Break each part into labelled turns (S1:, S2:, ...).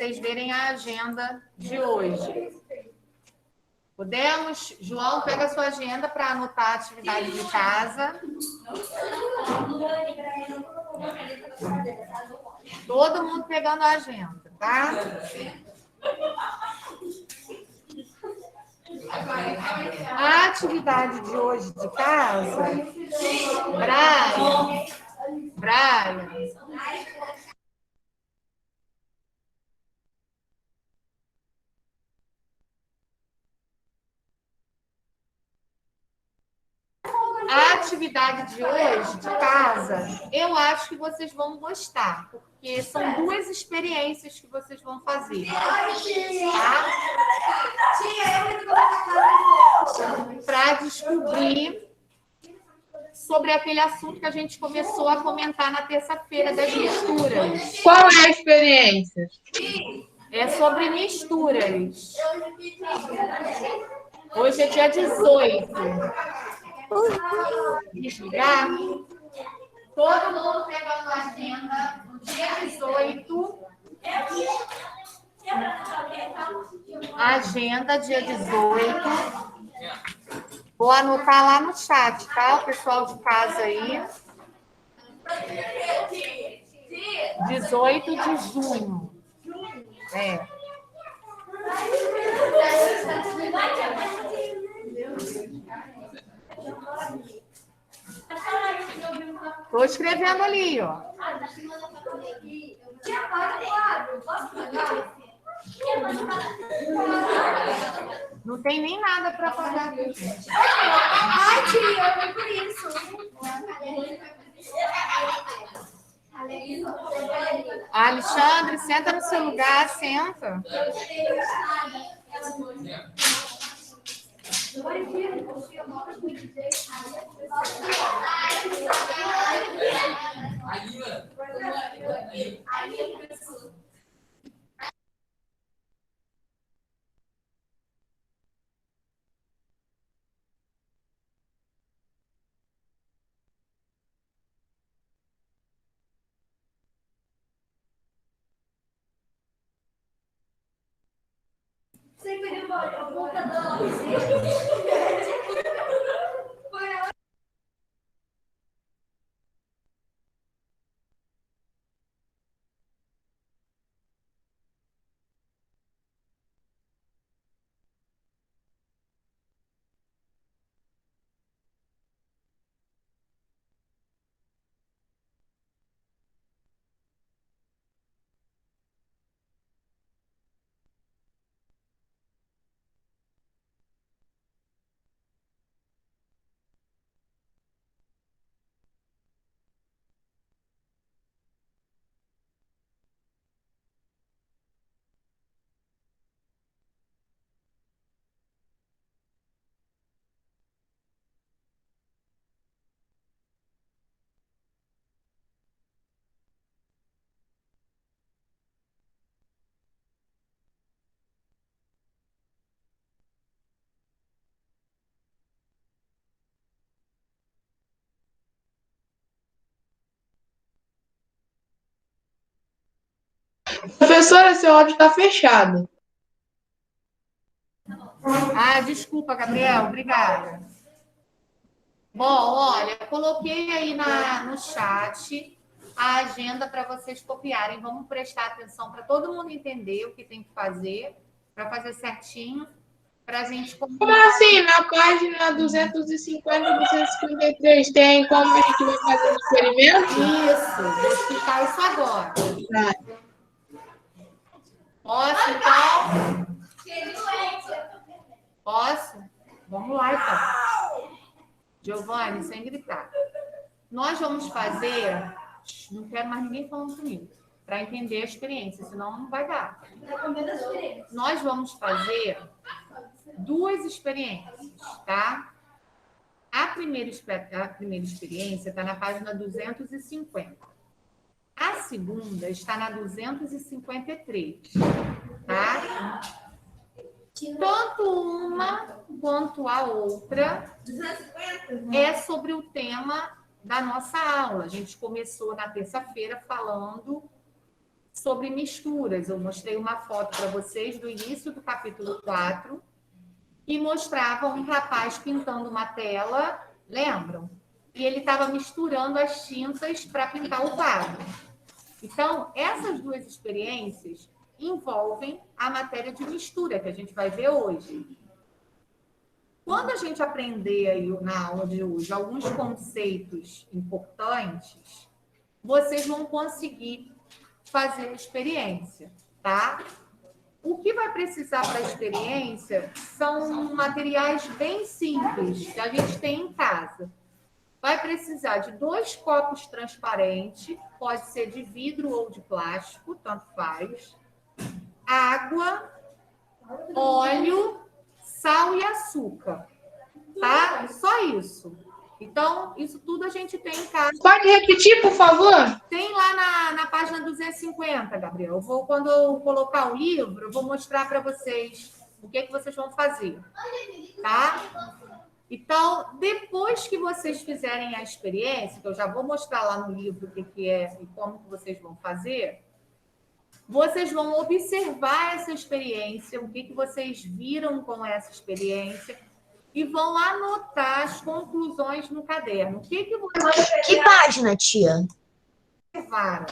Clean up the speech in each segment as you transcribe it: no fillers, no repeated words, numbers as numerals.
S1: vocês verem a agenda de hoje. Podemos? João, pega a sua agenda para anotar a atividade de casa. Todo mundo pegando a agenda, tá? A atividade de hoje de casa, Brian, a atividade de hoje de casa, eu acho que vocês vão gostar, porque são duas experiências que vocês vão fazer, tá? Para descobrir sobre aquele assunto que a gente começou a comentar na terça-feira das misturas.
S2: Qual é a experiência?
S1: É sobre misturas. Hoje é dia 18. Desligar. Todo mundo pegando a agenda no dia 18. Agenda, dia 18. Vou anotar lá no chat, tá? O pessoal de casa aí. 18 de junho. É. Estou escrevendo ali, ó. Não tem nem nada para pagar.
S3: Ai, tia, eu vi por isso.
S1: Alexandre, senta no seu lugar, senta.
S2: Professora, seu áudio está fechado.
S1: Ah, desculpa, Gabriel, obrigada. Bom, olha, eu coloquei aí no chat a agenda para vocês copiarem. Vamos prestar atenção para todo mundo entender o que tem que fazer, para fazer certinho, para a gente...
S2: Como assim? Na página 250, 253, tem como a gente vai fazer o experimento?
S1: Isso, vou explicar isso agora.
S2: Tá.
S1: Posso, então? Posso? Vamos lá, então. Giovanni, sem gritar. Nós vamos fazer... Não quero mais ninguém falando comigo, para entender a experiência, senão não vai dar. Nós vamos fazer duas experiências, tá? A primeira experiência está na página 250. A segunda está na 253, tá? Tanto uma quanto a outra é sobre o tema da nossa aula. A gente começou na terça-feira falando sobre misturas. Eu mostrei uma foto para vocês do início do capítulo 4, que mostrava um rapaz pintando uma tela, lembram? E ele estava misturando as tintas para pintar o quadro. Então, essas duas experiências envolvem a matéria de mistura, que a gente vai ver hoje. Quando a gente aprender aí na aula de hoje alguns conceitos importantes, vocês vão conseguir fazer a experiência, tá? O que vai precisar para a experiência são materiais bem simples que a gente tem em casa. Vai precisar de 2 copos transparentes, pode ser de vidro ou de plástico, tanto faz. Água, óleo, sal e açúcar, tá? Só isso. Então, isso tudo a gente tem em casa.
S2: Pode repetir, por favor?
S1: Tem lá na página 250, Gabriel. Quando eu colocar o livro, eu vou mostrar para vocês o que vocês vão fazer, tá? Então, depois que vocês fizerem a experiência, que eu já vou mostrar lá no livro o que é e como que vocês vão fazer, vocês vão observar essa experiência, o que vocês viram com essa experiência, e vão anotar as conclusões no caderno. O que vocês...
S4: Que página, tia?
S1: observaram,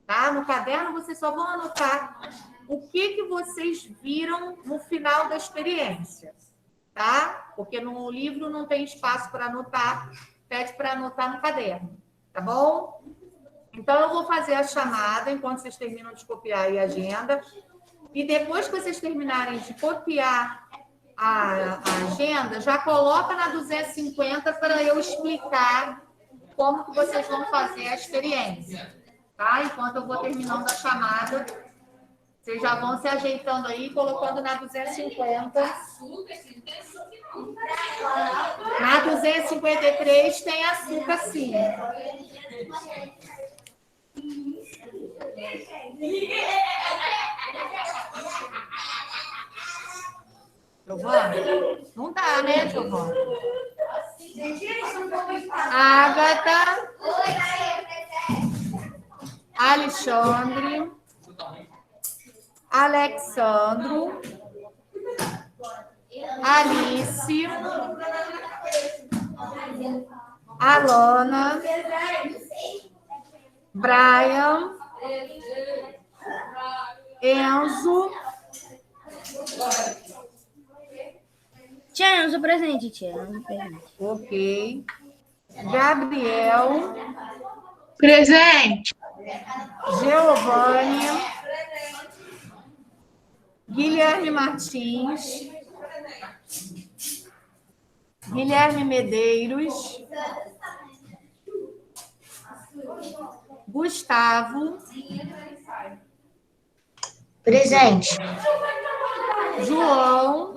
S1: tá? No caderno, vocês só vão anotar o que vocês viram no final da experiência, tá? Porque no livro não tem espaço para anotar, pede para anotar no caderno, tá bom? Então, eu vou fazer a chamada enquanto vocês terminam de copiar aí a agenda. E depois que vocês terminarem de copiar a agenda, já coloca na 250 para eu explicar como que vocês vão fazer a experiência, tá? Enquanto eu vou terminando a chamada, vocês já vão se ajeitando aí, colocando na 250. Na 253 tem açúcar, sim. Giovana? Não dá, né, Giovana? Ágata. Alexandre. Alexandro. Alice. Alana. Brian. Enzo.
S4: Tia, Enzo presente, tia. Enzo presente.
S1: Ok. Gabriel.
S2: Presente.
S1: Giovanni. Guilherme Martins. Guilherme Medeiros. Gustavo.
S4: Presente.
S1: João.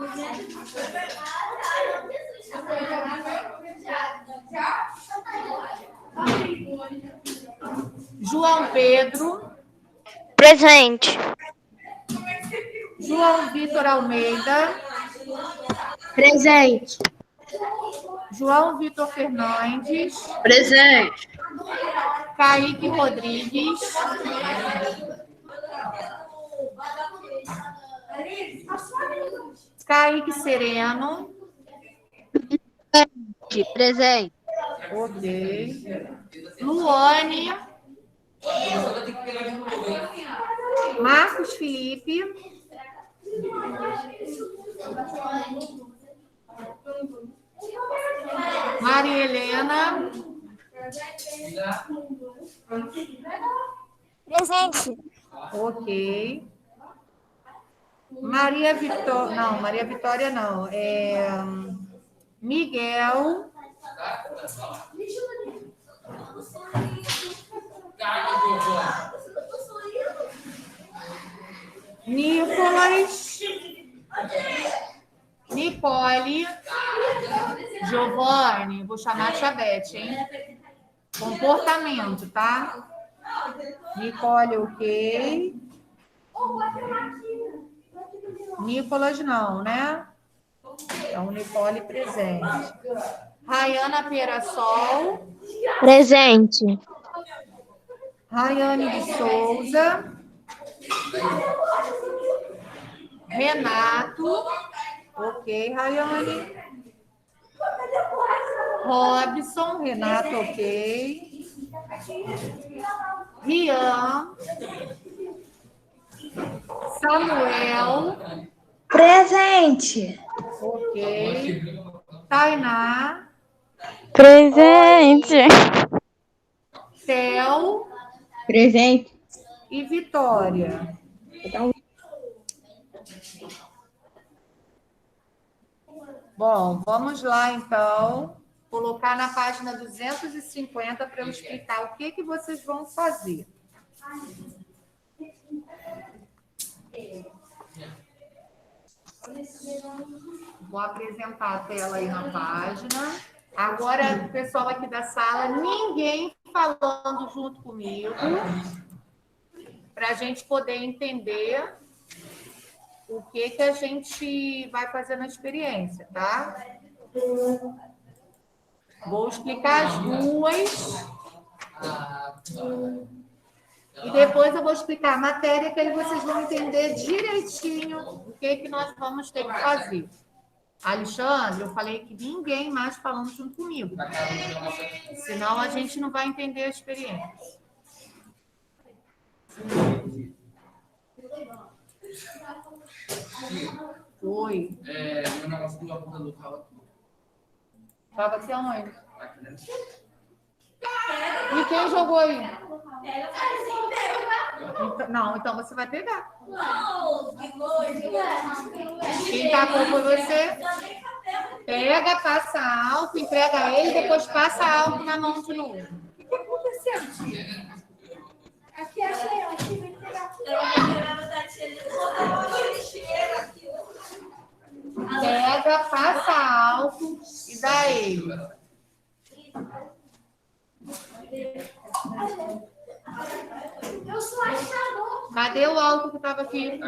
S1: João Pedro.
S4: Presente.
S1: João Vitor Almeida.
S4: Presente.
S1: João Vitor Fernandes.
S2: Presente.
S1: Kaique Rodrigues. Kaique Sereno.
S4: Presente.
S1: Ok. Luane. Marcos Felipe. Maria Helena.
S4: Presente.
S1: Ok. Maria Vitória. Não, Maria Vitória não. Miguel. Nicolas. Nicole. Giovanni. Vou chamar a Tia Beth, hein? Comportamento, tá? Nicole, ok. Nicolas não, né? Então, Nicole presente. Rayana Perassol.
S4: Presente.
S1: Rayane de Souza. Renato. Ok, Rayane. Robson. Renato, ok. Rian. Samuel.
S4: Presente.
S1: Ok. Tainá.
S4: Presente.
S1: Theo
S2: Presente.
S1: e Vitória. Bom, vamos lá, então. Colocar na página 250 para eu explicar o que vocês vão fazer. Vou apresentar a tela aí na página. Agora, o pessoal aqui da sala, ninguém falando junto comigo, para a gente poder entender o que a gente vai fazer na experiência, tá? Vou explicar as duas. E depois eu vou explicar a matéria, que aí vocês vão entender direitinho o que nós vamos ter que fazer. Alexandre, eu falei que ninguém mais falando junto comigo. Senão a gente não vai entender a experiência. Oi.
S5: Meu negócio do aponta do carro.
S1: Tava aqui aonde? E quem jogou aí? Não, então você vai pegar. Quem tacou foi você. Pega, passa álcool, entrega a ele, depois passa álcool na mão de novo. O que aconteceu, tia?
S3: Aqui achei, eu tive que pegar.
S1: Pega, passa álcool e dá a ele.
S3: Eu sou achador.
S1: Cadê o álcool que estava aqui?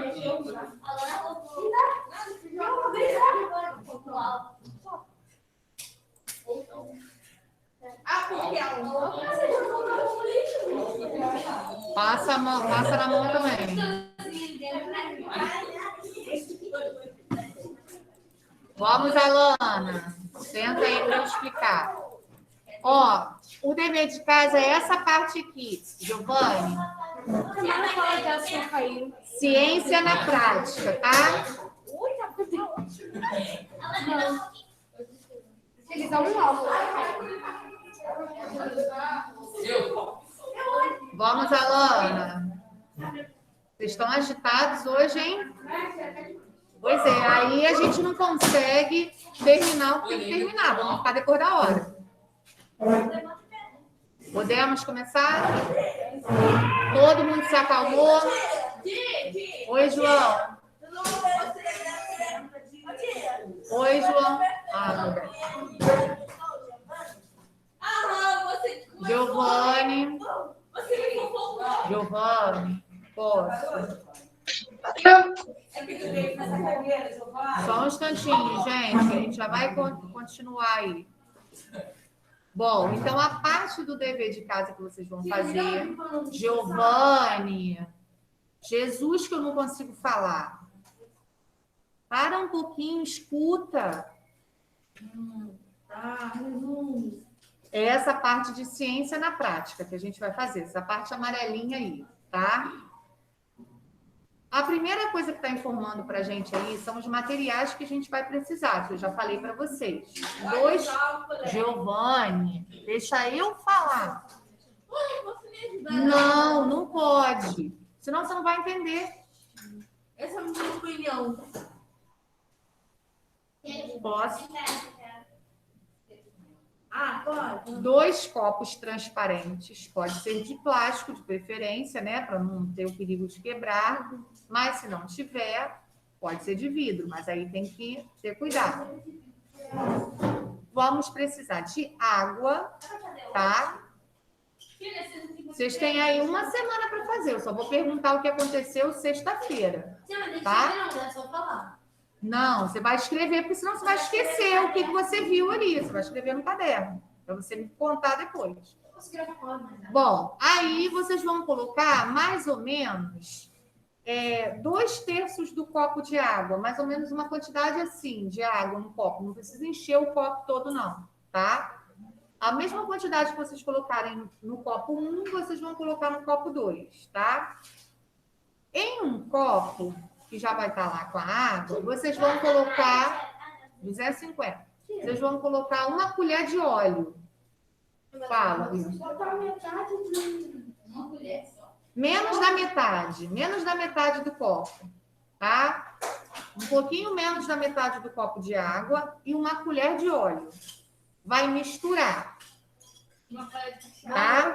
S1: Passa na mão também. Vamos, Alana. Senta aí para eu explicar. Ó, o dever de casa é essa parte aqui, Giovanni. Ciência na prática, tá?
S3: Eles dão um álcool.
S1: Vamos, Alana. Vocês estão agitados hoje, hein? Pois é, aí a gente não consegue terminar o que tem que terminar. Vamos ficar depois da hora. Podemos começar? Todo mundo se acalmou? Oi, João. Oi, João. Giovanni. Giovanni, posso? Só um instantinho, gente, que a gente já vai continuar aí. Bom, então a parte do dever de casa que vocês vão fazer, Giovanni, Jesus que eu não consigo falar. Para um pouquinho, escuta. É essa parte de ciência na prática que a gente vai fazer, essa parte amarelinha aí, tá? A primeira coisa que está informando para a gente aí são os materiais que a gente vai precisar, que eu já falei para vocês. Giovanni, deixa eu falar. Não, não pode. Senão você não vai entender.
S3: Essa é a minha opinião.
S1: Posso?
S3: Pode.
S1: 2 copos transparentes, pode ser de plástico, de preferência, né? Para não ter o perigo de quebrar. Mas se não tiver, pode ser de vidro, mas aí tem que ter cuidado. Vamos precisar de água, tá? Vocês têm aí uma semana para fazer. Eu só vou perguntar o que aconteceu sexta-feira. Tá?
S3: Não, é só falar.
S1: Não, você vai escrever, porque senão você vai esquecer o que você viu ali. Você vai escrever no caderno, para você me contar depois. Bom, aí vocês vão colocar mais ou menos 2/3 do copo de água, mais ou menos uma quantidade assim de água no copo. Não precisa encher o copo todo, não, tá? A mesma quantidade que vocês colocarem no copo 1, vocês vão colocar no copo 2, tá? Em um copo, que já vai estar lá com a água, vocês vão colocar 250. Vocês vão colocar 1 colher de óleo. Fala, Wilson.
S3: Uma colher só.
S1: Menos da metade do copo, tá? Um pouquinho menos da metade do copo de água e 1 colher de óleo. Vai misturar, tá?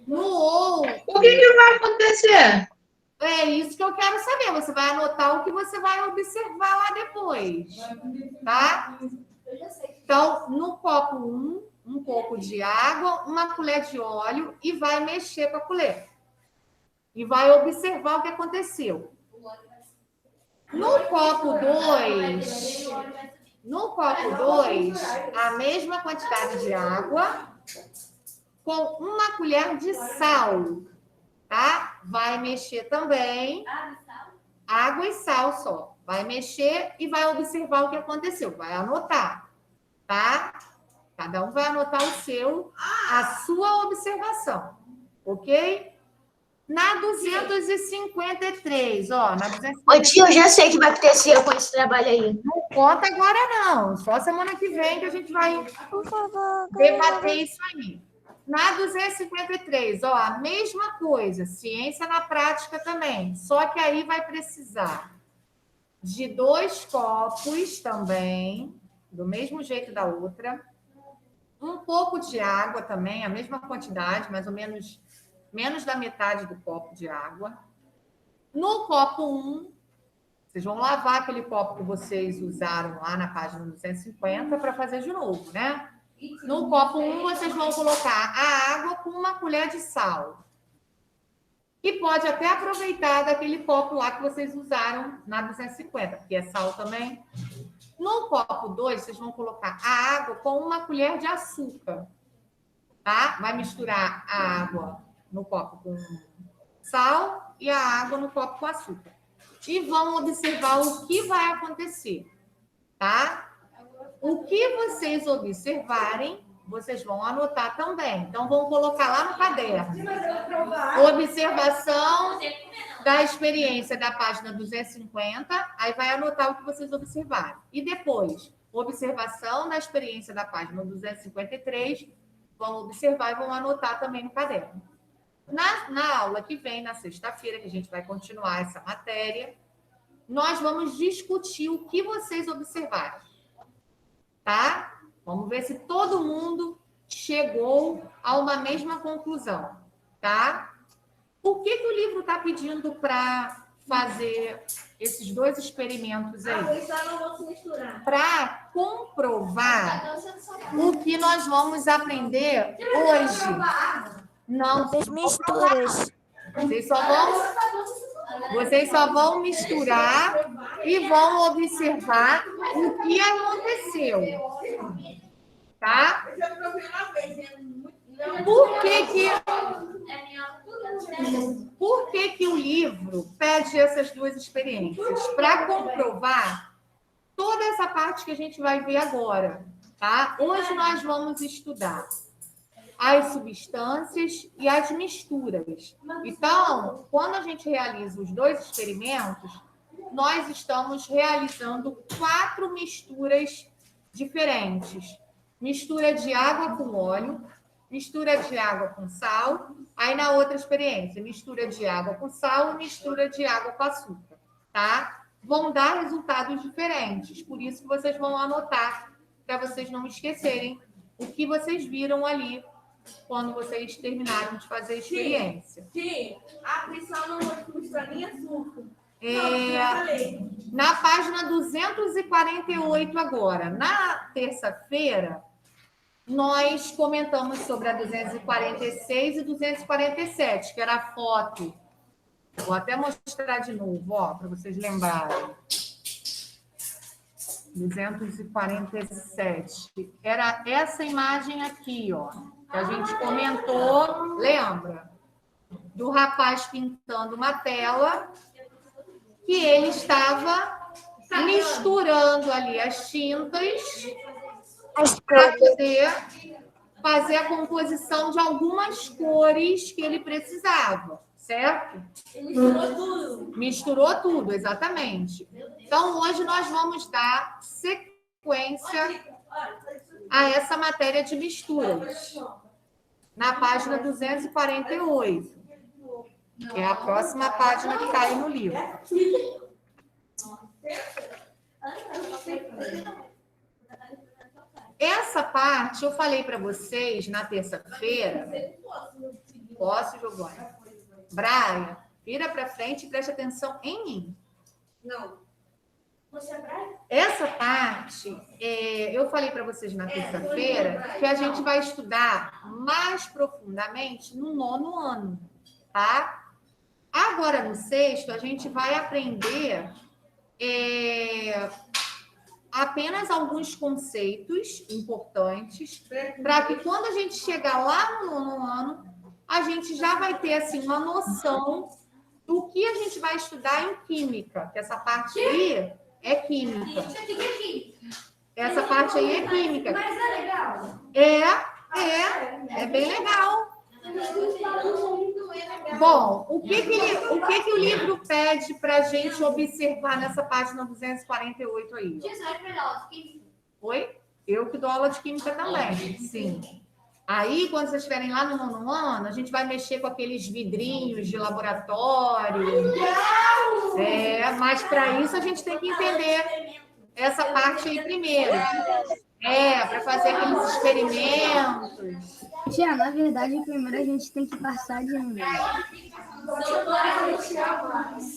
S1: No ou...
S2: O que vai acontecer?
S1: É isso que eu quero saber. Você vai anotar o que você vai observar lá depois, tá?
S3: Eu já sei.
S1: Então, no copo 1, um pouco de água, 1 colher de óleo e vai mexer com a colher. E vai observar o que aconteceu. No copo 2, a mesma quantidade de água com 1 colher de sal, tá? Vai mexer também. Água e sal só. Vai mexer e vai observar o que aconteceu. Vai anotar, tá? Cada um vai anotar a sua observação, ok? Na 253, ó, na 253.
S4: Ô, tio, eu já sei o que vai acontecer com esse trabalho aí.
S1: Não conta agora, não. Só semana que vem que a gente vai
S4: Por favor.
S1: debater isso aí. Na 253, ó, a mesma coisa, ciência na prática também. Só que aí vai precisar de 2 copos também, do mesmo jeito da outra. Um pouco de água também, a mesma quantidade, mais ou menos da metade do copo de água. No copo 1, vocês vão lavar aquele copo que vocês usaram lá na página 250 para fazer de novo, né? No copo 1, vocês vão colocar a água com 1 colher de sal. E pode até aproveitar daquele copo lá que vocês usaram na 250, porque é sal também. No copo 2, vocês vão colocar a água com 1 colher de açúcar, tá? Vai misturar a água no copo com sal e a água no copo com açúcar. E vão observar o que vai acontecer, tá? O que vocês observarem, vocês vão anotar também. Então, vão colocar lá no caderno. Observação da experiência da página 250, aí vai anotar o que vocês observaram. E depois, observação da experiência da página 253, vão observar e vão anotar também no caderno. Na aula que vem, na sexta-feira, que a gente vai continuar essa matéria, nós vamos discutir o que vocês observaram, tá? Vamos ver se todo mundo chegou a uma mesma conclusão, tá? Por que o livro está pedindo para fazer esses 2 experimentos aí? Para comprovar o que nós vamos aprender hoje. Não,
S4: As misturas.
S1: Vocês só vão misturar e vão observar o que aconteceu. Tá? Por que o livro pede essas 2 experiências? Para comprovar toda essa parte que a gente vai ver agora, tá? Hoje nós vamos estudar as substâncias e as misturas. Então, quando a gente realiza os 2 experimentos, nós estamos realizando 4 misturas diferentes. Mistura de água com óleo, mistura de água com sal, aí na outra experiência, mistura de água com sal e mistura de água com açúcar, tá? Vão dar resultados diferentes, por isso que vocês vão anotar, para vocês não esquecerem o que vocês viram ali quando vocês terminaram de fazer a experiência.
S3: Sim, a pressão não pode misturar nem açúcar.
S1: Na página 248 agora. Na terça-feira, nós comentamos sobre a 246 e 247, que era a foto. Vou até mostrar de novo, ó, para vocês lembrarem. 247. Era essa imagem aqui, ó, que a gente comentou, lembra? do rapaz pintando uma tela que ele estava misturando ali as tintas
S4: As
S1: para
S4: cores.
S1: poder fazer a composição de algumas cores que ele precisava, certo?
S3: Misturou tudo.
S1: Misturou tudo, exatamente. Então, hoje nós vamos dar sequência a essa matéria de misturas, na página 248, que é a próxima página que está aí no livro. Essa parte eu falei para vocês na terça-feira. Posso, Giovana? Brian, vira para frente e preste atenção em mim.
S3: Não. Você é bravo?
S1: Essa parte, eu falei para vocês na terça-feira que a gente vai estudar mais profundamente no 9º ano, tá? Agora, no 6º, a gente vai aprender apenas alguns conceitos importantes para que quando a gente chegar lá no 9º ano, a gente já vai ter assim, uma noção do que a gente vai estudar em química, que essa parte aí é química. Essa parte aí é química.
S3: Mas é legal.
S1: É bem legal. Bom, o que o livro pede para a gente observar nessa página 248 aí? Oi? Eu que dou aula de química também, sim. Aí, quando vocês estiverem lá no 9º ano, a gente vai mexer com aqueles vidrinhos de laboratório. Mas para isso a gente tem que entender essa parte aí primeiro. Para fazer aqueles experimentos.
S6: Já, na verdade, primeiro a gente tem que passar de ano.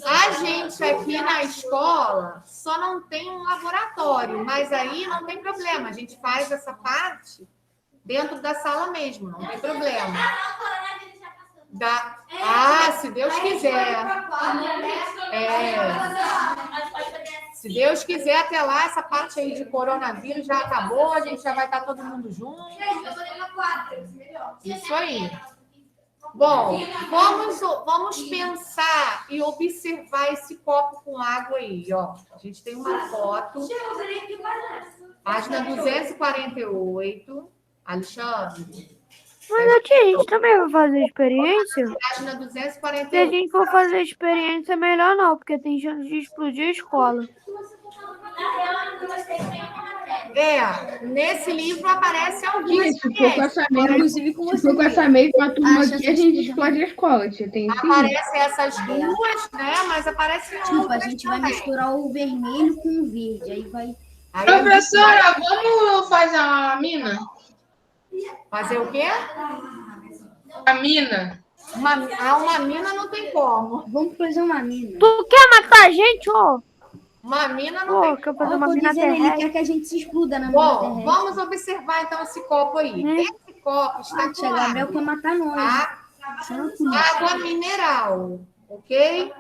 S1: A gente aqui na escola só não tem um laboratório, mas aí não tem problema. A gente faz essa parte dentro da sala mesmo, não tem problema. Se Deus quiser. Se Deus quiser, até lá, essa parte aí de coronavírus já acabou, a gente já vai estar todo mundo junto. Isso aí. Bom, vamos pensar e observar esse copo com água aí, ó. A gente tem uma foto, página 248. Alexandre.
S7: Mas aqui a gente também vai fazer experiência?
S1: Página 248.
S7: Se a gente for fazer experiência, é melhor não, porque tem chance de explodir a escola.
S1: Nesse livro aparece algumas
S2: Se for com essa mesma,
S6: Inclusive com
S2: se
S6: você.
S2: for com essa mesma turma
S6: Acha
S2: aqui, a gente explode a escola. Tia. Tem que ir.
S1: Aparecem essas duas, né? Mas aparecem
S6: Tipo, a
S1: outras
S6: gente vai
S1: também.
S6: misturar o vermelho com o verde. Aí vai.
S1: Aí
S2: Professora, vamos fazer uma mina?
S1: fazer o quê?
S2: A mina?
S1: Uma mina não tem como.
S6: Vamos fazer uma mina.
S7: Tu quer matar a gente, ô?
S1: Uma mina não
S7: Ô,
S1: tem
S7: quer
S1: como.
S7: fazer
S6: Eu
S7: uma
S6: tô
S7: mina
S6: dizendo, ele
S7: terrestre?
S6: quer que a gente se exploda na mina
S1: Bom,
S6: terrestre.
S1: vamos observar então esse copo aí. Esse copo está
S6: Tia
S1: com
S6: Gabriel
S1: água,
S6: quer matar nós.
S1: tá?
S6: Só não comigo.
S1: Água mineral, ok?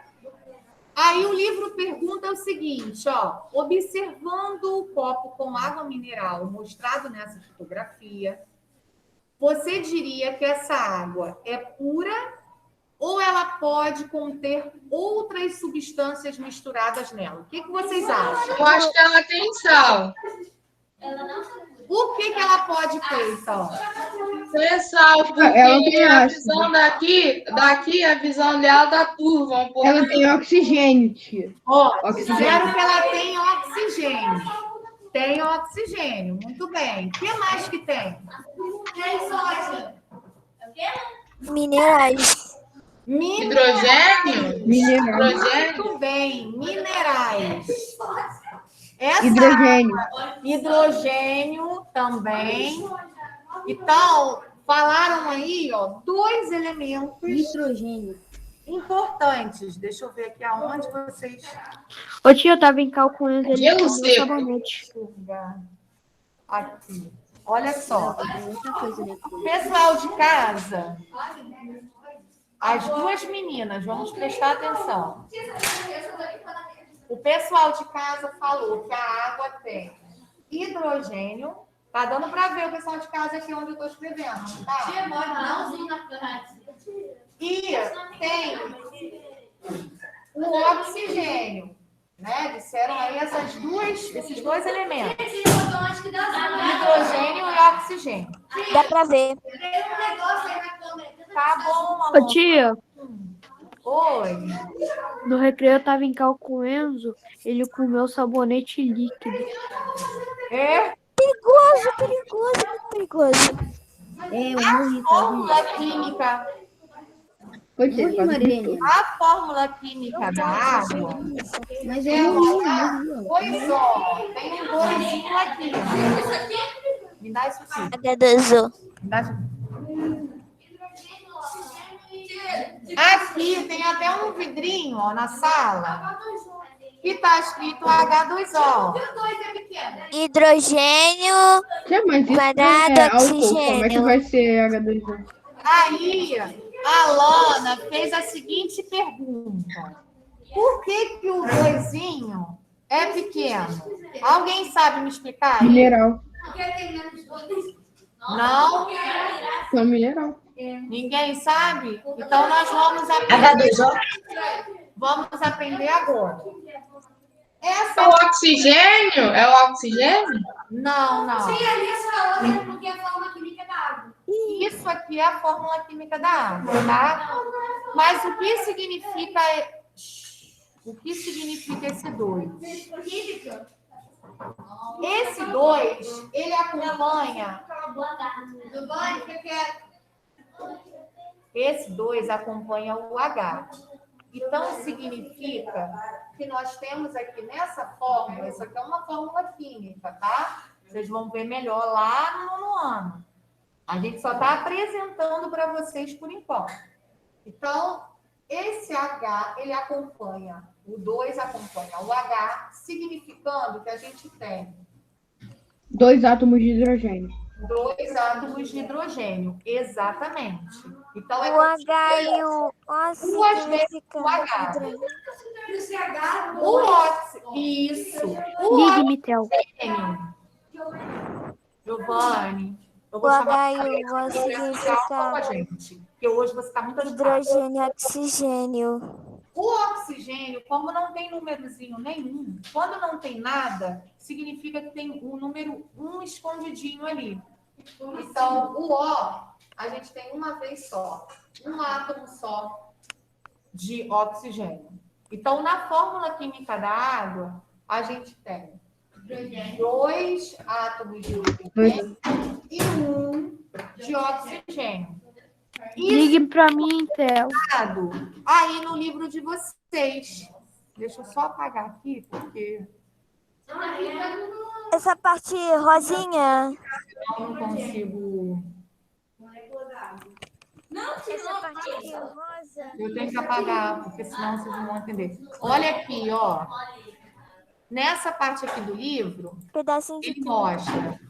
S1: Aí o livro pergunta o seguinte, ó, observando o copo com água mineral mostrado nessa fotografia, você diria que essa água é pura ou ela pode conter outras substâncias misturadas nela? O que vocês acham?
S2: Eu acho que ela tem sal.
S1: O que ela pode ter, então?
S2: Tem sal, porque
S8: Ela tem
S2: a
S8: ácido.
S2: visão daqui a visão dela da turma. Um pouco.
S8: Ela tem oxigênio, tia.
S1: Ó,
S8: Oxigênio.
S1: disseram que ela tem oxigênio. Tem oxigênio, muito bem. O que mais que tem?
S4: Minerais.
S2: Hidrogênio?
S8: Mineral.
S2: Hidrogênio?
S1: Muito bem, minerais. Essa
S8: Hidrogênio.
S1: hidrogênio também. Então, falaram aí, ó, dois elementos
S6: Nitrogênio.
S1: importantes. Deixa eu ver aqui aonde vocês...
S7: Ô tia, eu tava em calculando ele
S2: Gelo
S7: com o
S2: seco.
S7: sabonete.
S1: Aqui. Olha só.
S6: Tem outra coisa, né?
S1: Pessoal de casa, as duas meninas, vamos prestar atenção. O pessoal de casa falou que a água tem hidrogênio. Tá dando para ver o pessoal de casa aqui onde eu estou escrevendo, tá? E tem o oxigênio, né? Disseram aí esses dois elementos. Hidrogênio e oxigênio.
S4: Dá pra ver.
S1: Tá bom,
S7: Ô,
S1: amor.
S7: tia,
S1: Oi.
S7: no recreio eu tava em cal com o Enzo, ele comeu sabonete líquido.
S1: É
S4: Perigoso, perigoso, muito perigoso.
S6: Eu morri,
S1: fórmula química.
S8: Oi, tia,
S6: morri,
S8: quase
S6: Marilene.
S1: A fórmula química da água.
S6: Mas eu morri.
S1: Pois ó, tem um doisinho aqui. Me dá isso aqui.
S4: H2O.
S1: Me dá isso aqui. Aqui tem até um vidrinho, ó, na sala, que tá escrito H2O.
S4: Hidrogênio,
S8: Tia, mas isso
S4: Quadrado,
S8: é álcool. Como é que
S4: oxigênio.
S8: vai ser H2O?
S1: Aí, a Lana fez a seguinte pergunta. Por que o doisinho é pequeno? Alguém sabe me explicar? Aí?
S8: Mineral.
S1: Não?
S8: Não, mineral.
S1: Ninguém sabe? Então nós vamos aprender agora. Essa
S2: É o oxigênio? É o oxigênio?
S1: não.
S3: Porque a forma química da água.
S1: Isso aqui é a fórmula química da água, tá? Mas o que significa esse 2? Esse 2, ele acompanha. Esse 2 acompanha o H. Então, significa que nós temos aqui nessa fórmula, isso aqui é uma fórmula química, tá? Vocês vão ver melhor lá no nono ano. A gente só está apresentando para vocês por enquanto. Então, esse H, ele acompanha, o 2 acompanha o H, significando que a gente tem
S8: 2 átomos de hidrogênio.
S1: 2 átomos de hidrogênio, exatamente. Então, é
S4: O H e o O significa
S1: o H.
S4: hidrogênio.
S1: O oxigênio, isso. O
S7: Ligue, Mitel.
S1: oxigênio. Giovanni, eu
S4: O
S1: vou chamar
S4: H e o O
S1: com a
S4: significa
S1: gente, porque hoje você está muito agitado.
S4: hidrogênio e oxigênio.
S1: O oxigênio, como não tem númerozinho nenhum, quando não tem nada, significa que tem um número 1 escondidinho ali. Então, o O, a gente tem uma vez só, um átomo só de oxigênio. Então, na fórmula química da água, a gente tem 2 átomos de hidrogênio e 1 de oxigênio.
S7: Ligue pra mim, Tel.
S1: Aí no livro de vocês. Deixa eu só apagar aqui, porque
S4: Essa parte rosinha.
S1: eu não consigo.
S4: Essa parte aqui rosa.
S1: Eu tenho que apagar, porque senão vocês não vão entender. Olha aqui, ó. Nessa parte aqui do livro,
S4: Pedacinho de
S1: ele mostra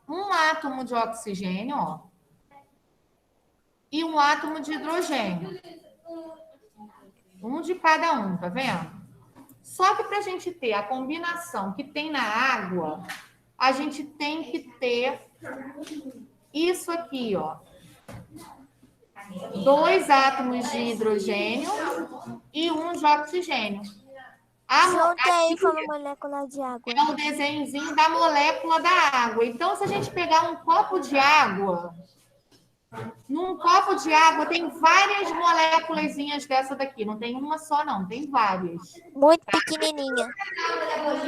S1: um átomo de oxigênio, ó, e um átomo de hidrogênio. Um de cada um, tá vendo? Só que para a gente ter a combinação que tem na água, a gente tem que ter isso aqui, ó. 2 átomos de hidrogênio e 1 de oxigênio.
S4: Junta aí forma molécula de água.
S1: É um desenhozinho da molécula da água. Então, se a gente pegar um copo de água, num copo de água tem várias moléculazinhas dessa daqui. Não tem uma só, não. Tem várias.
S4: Muito pequenininha.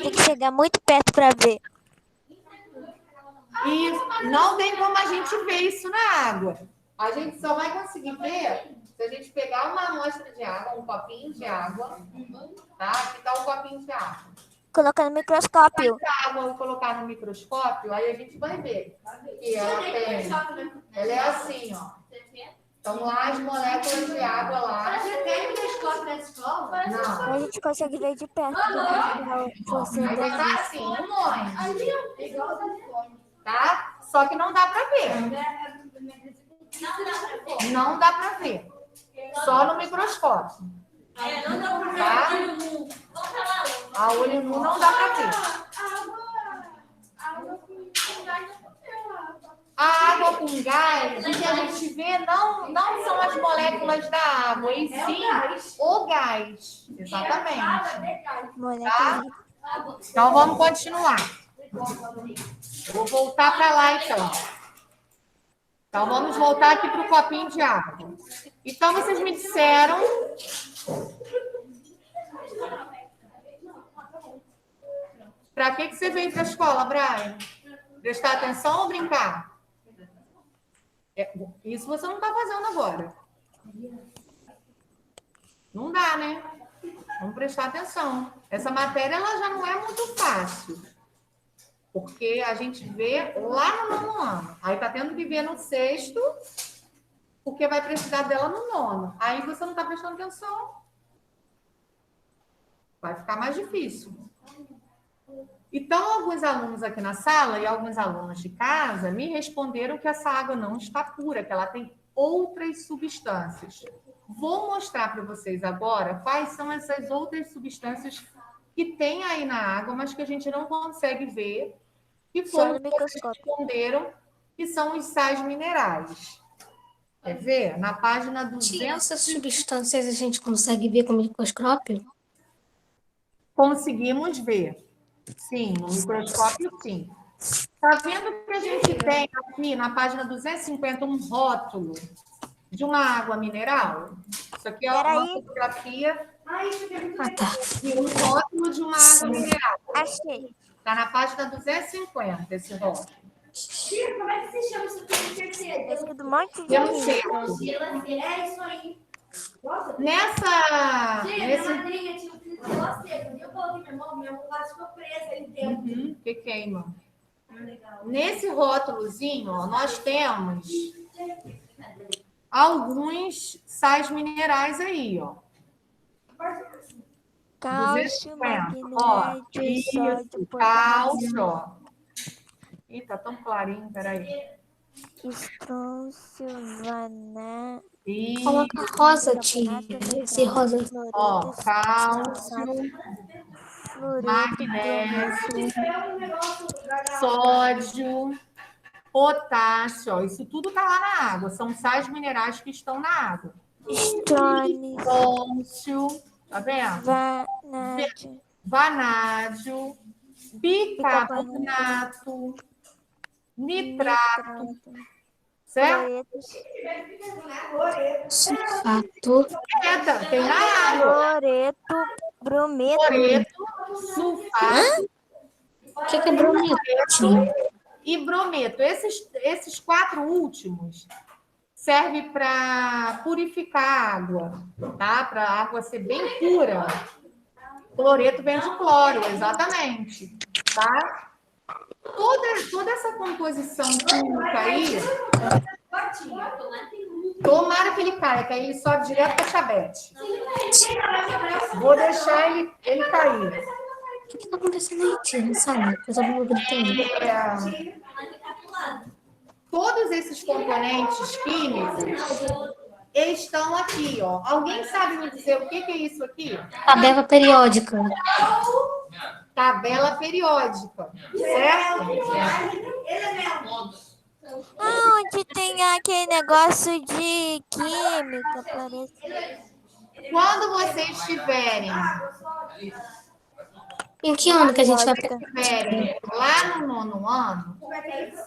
S4: Tem que chegar muito perto para ver.
S1: E não tem como a gente ver isso na água. A gente só vai conseguir ver se a gente pegar uma amostra de água, um copinho de água, tá? Aqui tá um copinho de água.
S4: Colocar no microscópio.
S1: Se a água eu colocar no microscópio, aí a gente vai ver que ela tem. Ela é assim, ó. Então lá as moléculas de água lá.
S3: Tem microscópio na escola?
S1: Não.
S4: A gente consegue ver de perto. Você
S1: Mas ela tá assim, um monte. Tá? Só que não dá pra ver. Não dá pra ver. Só no microscópio. Tá? A olho nu não dá pra ver. A água com gás, o que a gente vê não são as moléculas da água, e sim o gás. Exatamente.
S4: Moleque.
S1: Então, vamos continuar. Vou voltar para lá, então. Então, vamos voltar aqui para o copinho de água. Então, vocês me disseram... Para que você veio para a escola, Brian? Prestar atenção ou brincar? Isso você não está fazendo agora. Não dá, né? Vamos prestar atenção. Essa matéria ela já não é muito fácil. Porque a gente vê lá no 9º ano. Aí está tendo que ver no 6º, porque vai precisar dela no 9º. Aí você não está prestando atenção. Vai ficar mais difícil. Então, alguns alunos aqui na sala e alguns alunos de casa me responderam que essa água não está pura, que ela tem outras substâncias. Vou mostrar para vocês agora quais são essas outras substâncias que tem aí na água, mas que a gente não consegue ver, que foram que vocês responderam, que são os sais minerais. Quer ver? Na página 200...
S9: Essas substâncias a gente consegue ver com o microscópio?
S1: Conseguimos ver. Sim, no microscópio, sim. Está vendo que a gente tem aqui na página 250 um rótulo de uma água mineral? Isso aqui é uma fotografia de um rótulo de uma água mineral.
S4: Achei.
S1: Está na página 250, esse rótulo.
S3: Como é que se chama isso aqui?
S4: Esse do monte de
S1: Eu não sei.
S3: É isso aí.
S1: Nesse...
S3: Madrinha tinha eu coloquei minha mão quase ficou presa ali dentro.
S1: Que queima. Nesse rótulozinho, ó, nós temos alguns sais minerais aí, ó.
S4: Cálcio,
S1: 250. Ó,
S4: magnésio,
S1: isso,
S4: sódio,
S1: cálcio, ó. Ih, tá tão clarinho, peraí.
S4: estrôncio, vaná...
S9: Coloca rosa, tia. Esse rosa.
S1: Ó, cálcio, magnésio, sódio, potássio, ó, isso tudo tá lá na água. São sais minerais que estão na água. Estrôncio, tá vendo? Vanádio, bicarbonato, nitrato, certo?
S9: Sulfato.
S1: Tem na água.
S4: Cloreto, brometo.
S1: Cloreto, sulfato.
S9: O que é brometo?
S1: E brometo. Esses 4 últimos servem para purificar a água, tá? Para a água ser bem pura. Cloreto vem de cloro, exatamente, tá? Toda essa composição química aí, tomara que ele caia, que aí ele sobe direto para a chabete. Vou deixar ele cair.
S9: O que está acontecendo aí, tia? Não sabe? Eu só vou gritando.
S1: Todos esses componentes químicos estão aqui, ó. Alguém sabe me dizer o que é isso aqui?
S9: Tabela periódica.
S1: Tabela periódica, certo?
S4: Onde tem aquele negócio de química, parece.
S1: Quando vocês estiverem
S9: Em que ano que a gente vai
S1: lá no 9º ano,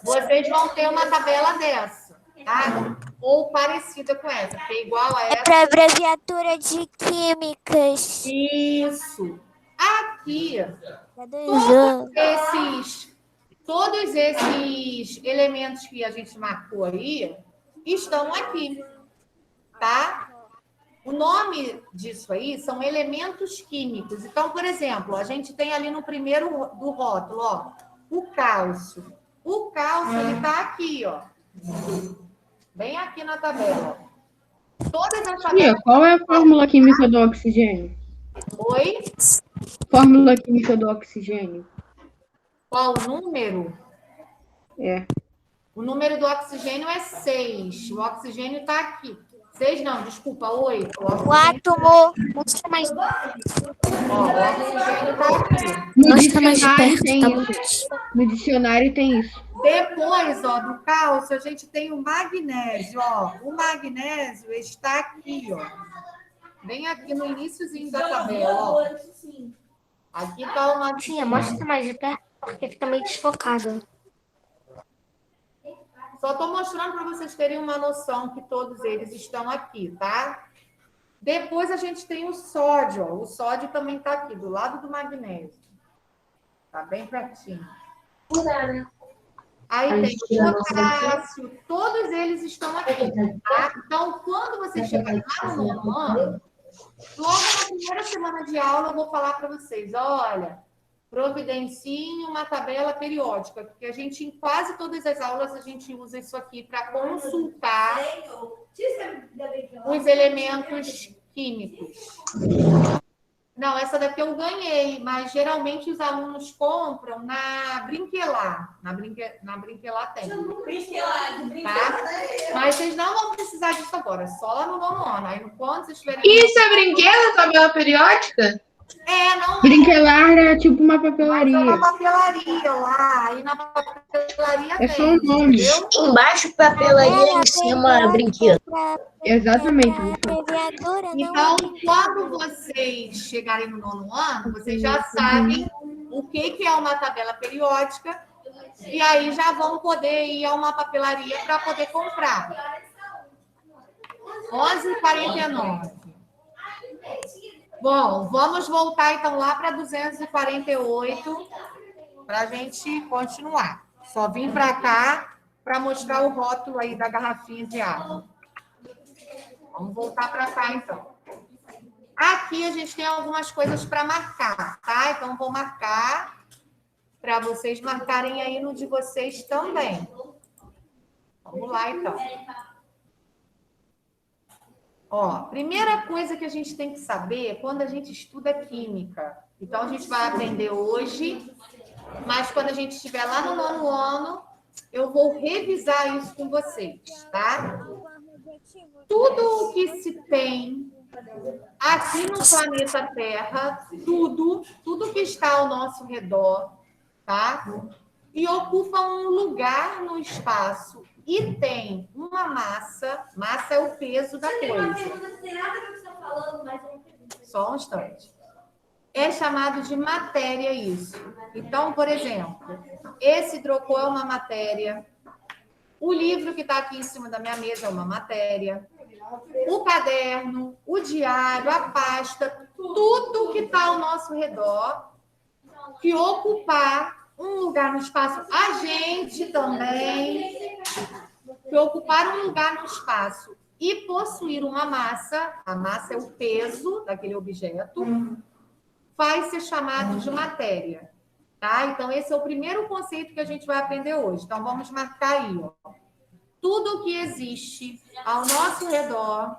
S1: vocês vão ter uma tabela dessa, tá? Ou parecida com essa, que é igual a
S4: É
S1: essa.
S4: para abreviatura de químicas.
S1: Isso. Aqui,
S4: Cada ano.
S1: todos esses elementos que a gente marcou aí estão aqui, tá? O nome disso aí são elementos químicos. Então, por exemplo, a gente tem ali no primeiro do rótulo, ó, o cálcio. O cálcio, ele tá aqui, ó. Bem aqui na tabela. Todas as tabelas...
S8: Qual é a fórmula química do oxigênio?
S1: Oi?
S8: Fórmula química do oxigênio.
S1: Qual o número?
S8: É.
S1: O número do oxigênio é 6. O oxigênio está aqui. 6 não, desculpa, 8.
S4: O átomo.
S9: Mostra mais.
S1: Ó, o oxigênio está aqui.
S8: No
S9: Mostra mais de
S8: dicionário
S9: perto,
S8: tem
S9: tá
S8: isso. No dicionário tem isso.
S1: Depois, ó, do cálcio, a gente tem o magnésio, ó. O magnésio está aqui, ó. Bem aqui no iniciozinho da tabela, ó. Aqui está o magnésio.
S9: Tia, mostra mais de perto, porque fica meio desfocado.
S1: Só estou mostrando para vocês terem uma noção que todos eles estão aqui, tá? Depois a gente tem o sódio, ó. O sódio também está aqui, do lado do magnésio. Tá bem pertinho. Aí tem o potássio, todos eles estão aqui, tá? Então, quando você chegar lá no nono ano, logo na primeira semana de aula, eu vou falar para vocês, olha, providenciem uma tabela periódica, porque a gente, em quase todas as aulas, a gente usa isso aqui para consultar os elementos químicos. Não, essa daqui eu ganhei, mas geralmente os alunos compram na Brinquelar. Na Brinquelar tem. Tá? Mas vocês não vão precisar disso agora, só lá no nono ano. Aí, quando vocês tiverem...
S2: Isso é brinquedo, tabela periódica?
S1: Não.
S8: Brinquelar é tipo uma
S1: Mas é
S8: papelaria.
S1: uma papelaria lá. Aí na papelaria
S8: É
S1: tem,
S8: só um nome.
S1: entendeu?
S10: Embaixo, papelaria, em cima, brinquedo.
S8: Exatamente.
S4: Abreviadora, não.
S1: Então, quando vocês chegarem no nono ano, vocês já sabem o que é uma tabela periódica e aí já vão poder ir a uma papelaria para poder comprar. 11h49. Bom, vamos voltar então lá para 248 para a gente continuar. Só vim para cá para mostrar o rótulo aí da garrafinha de água. Vamos voltar para cá, então. Aqui a gente tem algumas coisas para marcar, tá? Então, vou marcar para vocês marcarem aí no de vocês também. Vamos lá, então. Ó, primeira coisa que a gente tem que saber é quando a gente estuda química. Então, a gente vai aprender hoje, mas quando a gente estiver lá no nono ano, eu vou revisar isso com vocês, tá? Tudo o que se tem aqui no planeta Terra, tudo que está ao nosso redor, tá? E ocupa um lugar no espaço e tem uma massa é o peso da coisa. Só um instante. É chamado de matéria isso. Então, por exemplo, esse hidrocor é uma matéria. O livro que está aqui em cima da minha mesa é uma matéria. O caderno, o diário, a pasta, tudo que está ao nosso redor, que ocupar um lugar no espaço, a gente também, que ocupar um lugar no espaço e possuir uma massa, a massa é o peso daquele objeto, vai ser chamado de matéria. Tá? Então, esse é o primeiro conceito que a gente vai aprender hoje. Então, vamos marcar aí, ó. Tudo que existe ao nosso redor,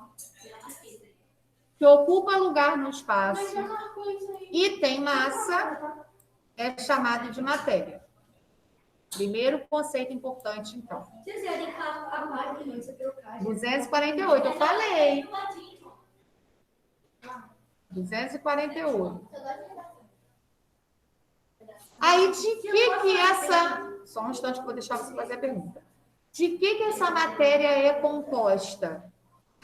S1: que ocupa lugar no espaço e tem massa, é chamado de matéria. Primeiro conceito importante, então. 248, eu falei. 248. Aí, de que essa... Só um instante que eu vou deixar você fazer a pergunta. De que essa matéria é composta?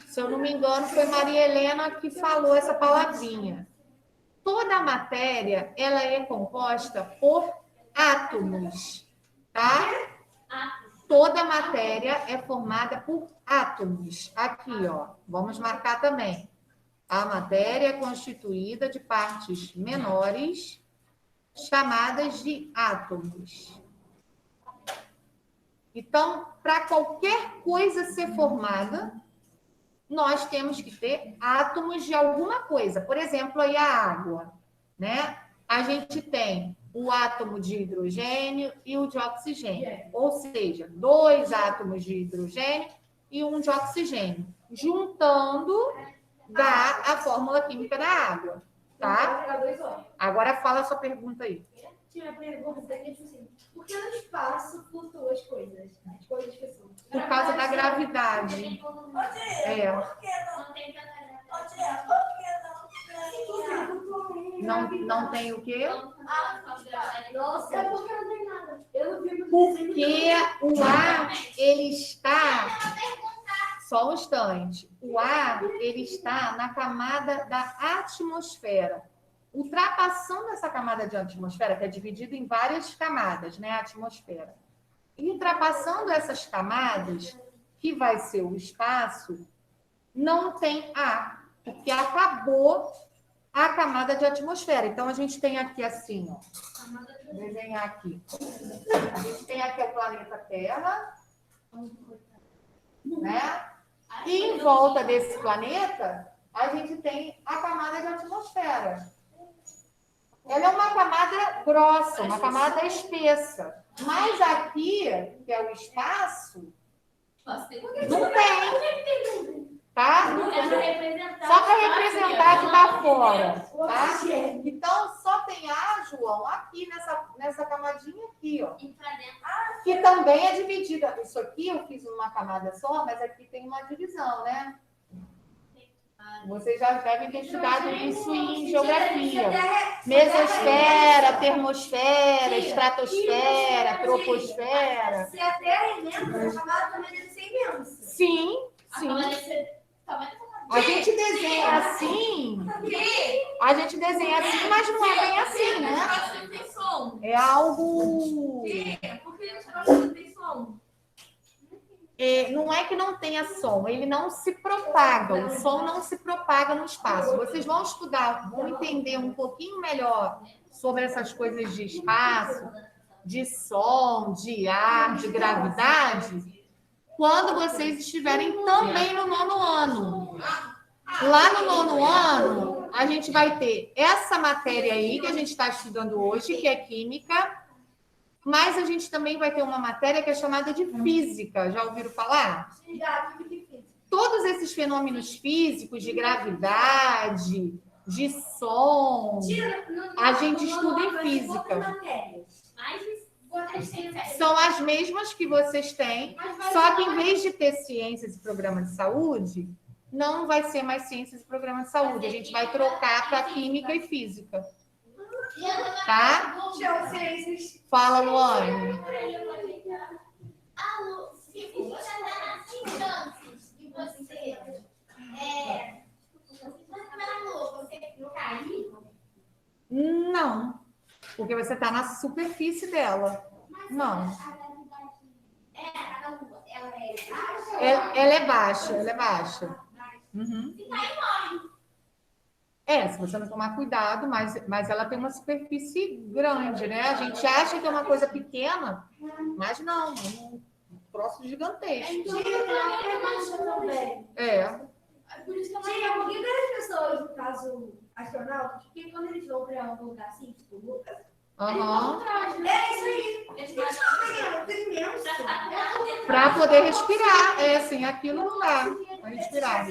S1: Se eu não me engano, foi Maria Helena que falou essa palavrinha. Toda a matéria, ela é composta por átomos, tá? Toda matéria é formada por átomos. Aqui, ó. Vamos marcar também. A matéria é constituída de partes menores, chamadas de átomos. Então, para qualquer coisa ser formada, nós temos que ter átomos de alguma coisa. Por exemplo, aí a água, né? A gente tem o átomo de hidrogênio e o de oxigênio. Ou seja, 2 átomos de hidrogênio e 1 de oxigênio. Juntando, dá a fórmula química da água, tá? Agora fala a sua pergunta aí.
S3: Tinha uma pergunta aqui, assim, por que no espaço flutuam as coisas? As coisas que são?
S1: Por causa da gravidade. É. Não tem o quê?
S3: Nossa, é porque não tem nada. Eu não vi.
S1: Porque o ar, ele está... Só um instante. O ar, ele está na camada da atmosfera. Ultrapassando essa camada de atmosfera, que é dividida em várias camadas, né? A atmosfera. E ultrapassando essas camadas, que vai ser o espaço, não tem ar, porque acabou a camada de atmosfera. Então, a gente tem aqui assim, ó. Vou desenhar aqui. A gente tem aqui o planeta Terra, né? E em volta desse planeta, a gente tem a camada de atmosfera. Ela é uma camada grossa, uma camada espessa. Mas aqui, que é o espaço, não tem. Tá? Só para representar que está fora. Tá? Então, só tem ar, João, aqui nessa camadinha aqui, ó. Que também é dividida. Isso aqui eu fiz numa camada só, mas aqui tem uma divisão, né? Vocês já devem ter estudado isso em geografia. Mesosfera, termosfera, estratosfera, troposfera.
S3: Se a Terra é imensa, a camada também deve ser imensa.
S1: Sim, sim. A gente desenha assim, mas não é bem assim, né? É algo... Não é que não tenha som, ele não se propaga, o som não se propaga no espaço. Vocês vão estudar, vão entender um pouquinho melhor sobre essas coisas de espaço, de som, de ar, de gravidade, quando vocês estiverem também no 9º ano. Lá no 9º ano, a gente vai ter essa matéria aí que a gente está estudando hoje, que é química, mas a gente também vai ter uma matéria que é chamada de física. Já ouviram falar? Todos esses fenômenos físicos de gravidade, de som, a gente estuda em física. São as mesmas que vocês têm, só que em vez de ter ciências e programa de saúde, não vai ser mais ciências e programa de saúde. A gente vai trocar para química e física. Tá? Fala, Luane. Não, porque você está na superfície dela. Não. Ela é baixa. Uhum. Se você não tomar cuidado, mas ela tem uma superfície grande, né? A gente acha que é uma coisa pequena, mas não, é um troço gigantesco.
S3: Por isso que por que as pessoas, no caso, astronautas, porque quando eles vão para um lugar assim, tipo Lucas, é isso aí.
S1: Para poder respirar. Sem aquilo não dá para respirar.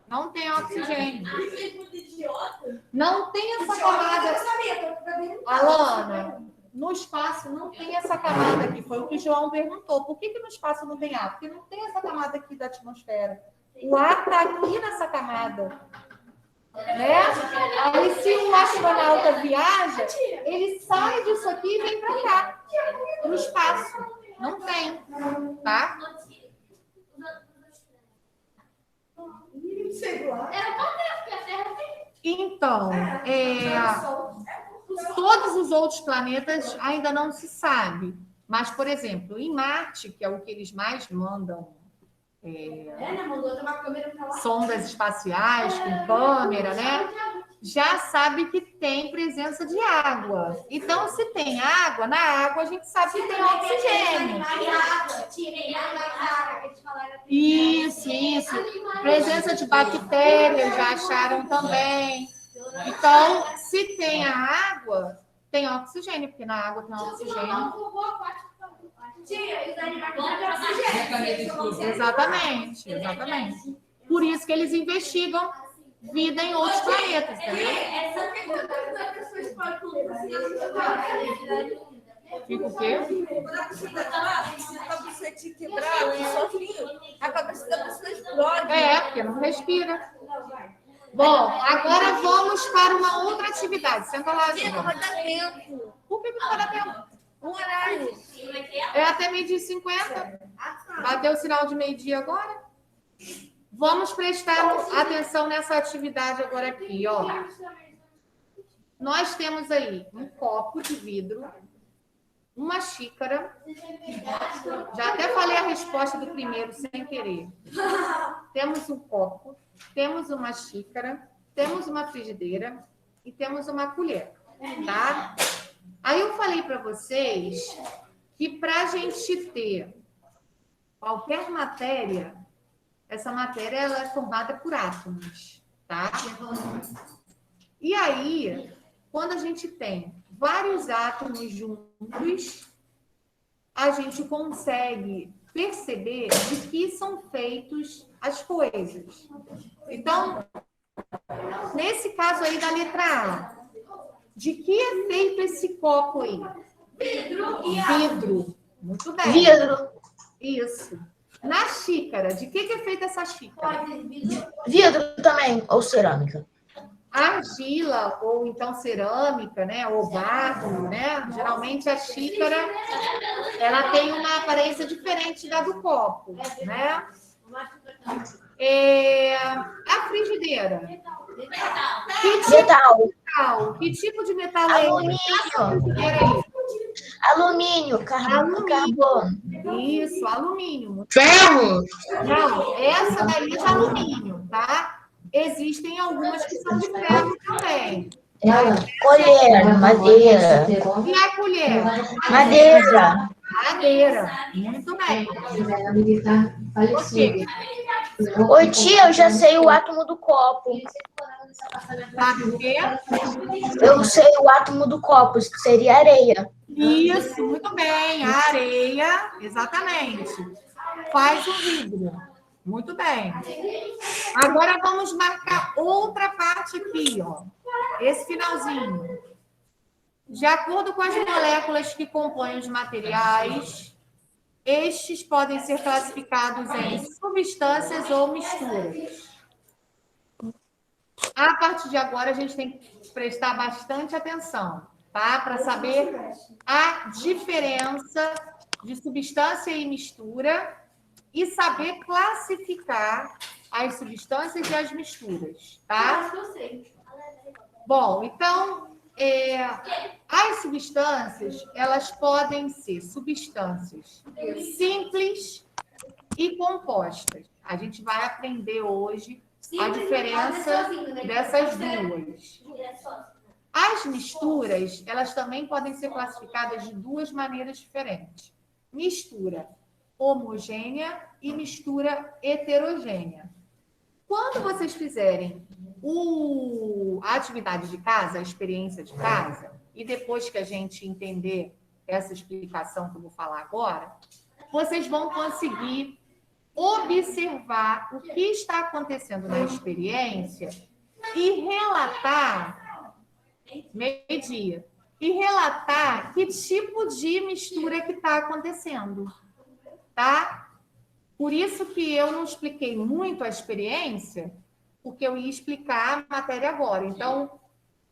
S1: Não tem oxigênio. Não tem essa camada. Alana, no espaço não tem essa camada aqui. Foi o que o João perguntou. Por que no espaço não tem ar? Porque não tem essa camada aqui da atmosfera. O ar está aqui nessa camada. Né? Aí, se um astronauta viaja, ele sai disso aqui e vem para cá, no espaço. Não tem, tá? Então, todos os outros planetas ainda não se sabe. Mas, por exemplo, em Marte, que é o que eles mais mandam, sondas espaciais com câmera, né? Já sabe que tem presença de água. Então, se tem água, na água a gente sabe que tem oxigênio. Isso. Presença de bactérias já acharam também. Então, se tem a água, tem oxigênio, porque na água tem oxigênio. Exatamente. Por isso que eles investigam vida em outros planetas, entendeu? Fica o quê? A cabeça da pessoa explode. Porque não respira. Bom, agora vamos para uma outra atividade. Senta lá, João. Por que não vai dar tempo? Um horário. É até 12h50. Bateu o sinal de meio-dia agora? Vamos prestar atenção nessa atividade agora aqui, ó. Nós temos aí um copo de vidro, uma xícara. Já até falei a resposta do primeiro sem querer. Temos um copo, temos uma xícara, temos uma frigideira e temos uma colher, tá? Aí eu falei para vocês que para a gente ter qualquer matéria, essa matéria ela é formada por átomos, tá? E aí, quando a gente tem vários átomos juntos, a gente consegue perceber de que são feitos as coisas. Então, nesse caso aí da letra A, de que é feito esse copo aí? Vidro. Muito bem.
S10: Vidro.
S1: Isso. Na xícara, de que é feita essa xícara?
S10: Vidro também, ou cerâmica.
S1: Argila, ou então cerâmica, né? Ou barro, né? Geralmente a xícara, ela tem uma aparência diferente da do copo, né? A frigideira. Que tipo de metal é
S10: Alumínio. Alumínio, carbono.
S1: Isso, alumínio.
S2: Ferro.
S1: Não, essa daí é de alumínio, tá? Existem algumas que são de ferro também.
S10: Colher, madeira.
S1: E a colher?
S10: Madeira.
S1: Madeira. Muito bem. Ok.
S10: Oi, tia, eu já sei o átomo do copo.
S1: Sabe o quê?
S10: Eu sei o átomo do copo, que seria areia.
S1: Isso, muito bem. A areia, exatamente. Faz o vidro. Muito bem. Agora vamos marcar outra parte aqui, ó. Esse finalzinho. De acordo com as moléculas que compõem os materiais, estes podem ser classificados em substâncias ou misturas. A partir de agora, a gente tem que prestar bastante atenção, tá? Para saber a diferença de substância e mistura e saber classificar as substâncias e as misturas, tá? Bom, então, as substâncias, elas podem ser substâncias simples e compostas. A gente vai aprender hoje a diferença dessas duas. As misturas, elas também podem ser classificadas de duas maneiras diferentes. Mistura homogênea e mistura heterogênea. Quando vocês fizerem a atividade de casa, a experiência de casa, e depois que a gente entender essa explicação que eu vou falar agora, vocês vão conseguir observar o que está acontecendo na experiência e relatar, meio-dia, e relatar que tipo de mistura que está acontecendo, tá? Por isso que eu não expliquei muito a experiência, porque eu ia explicar a matéria agora. Então,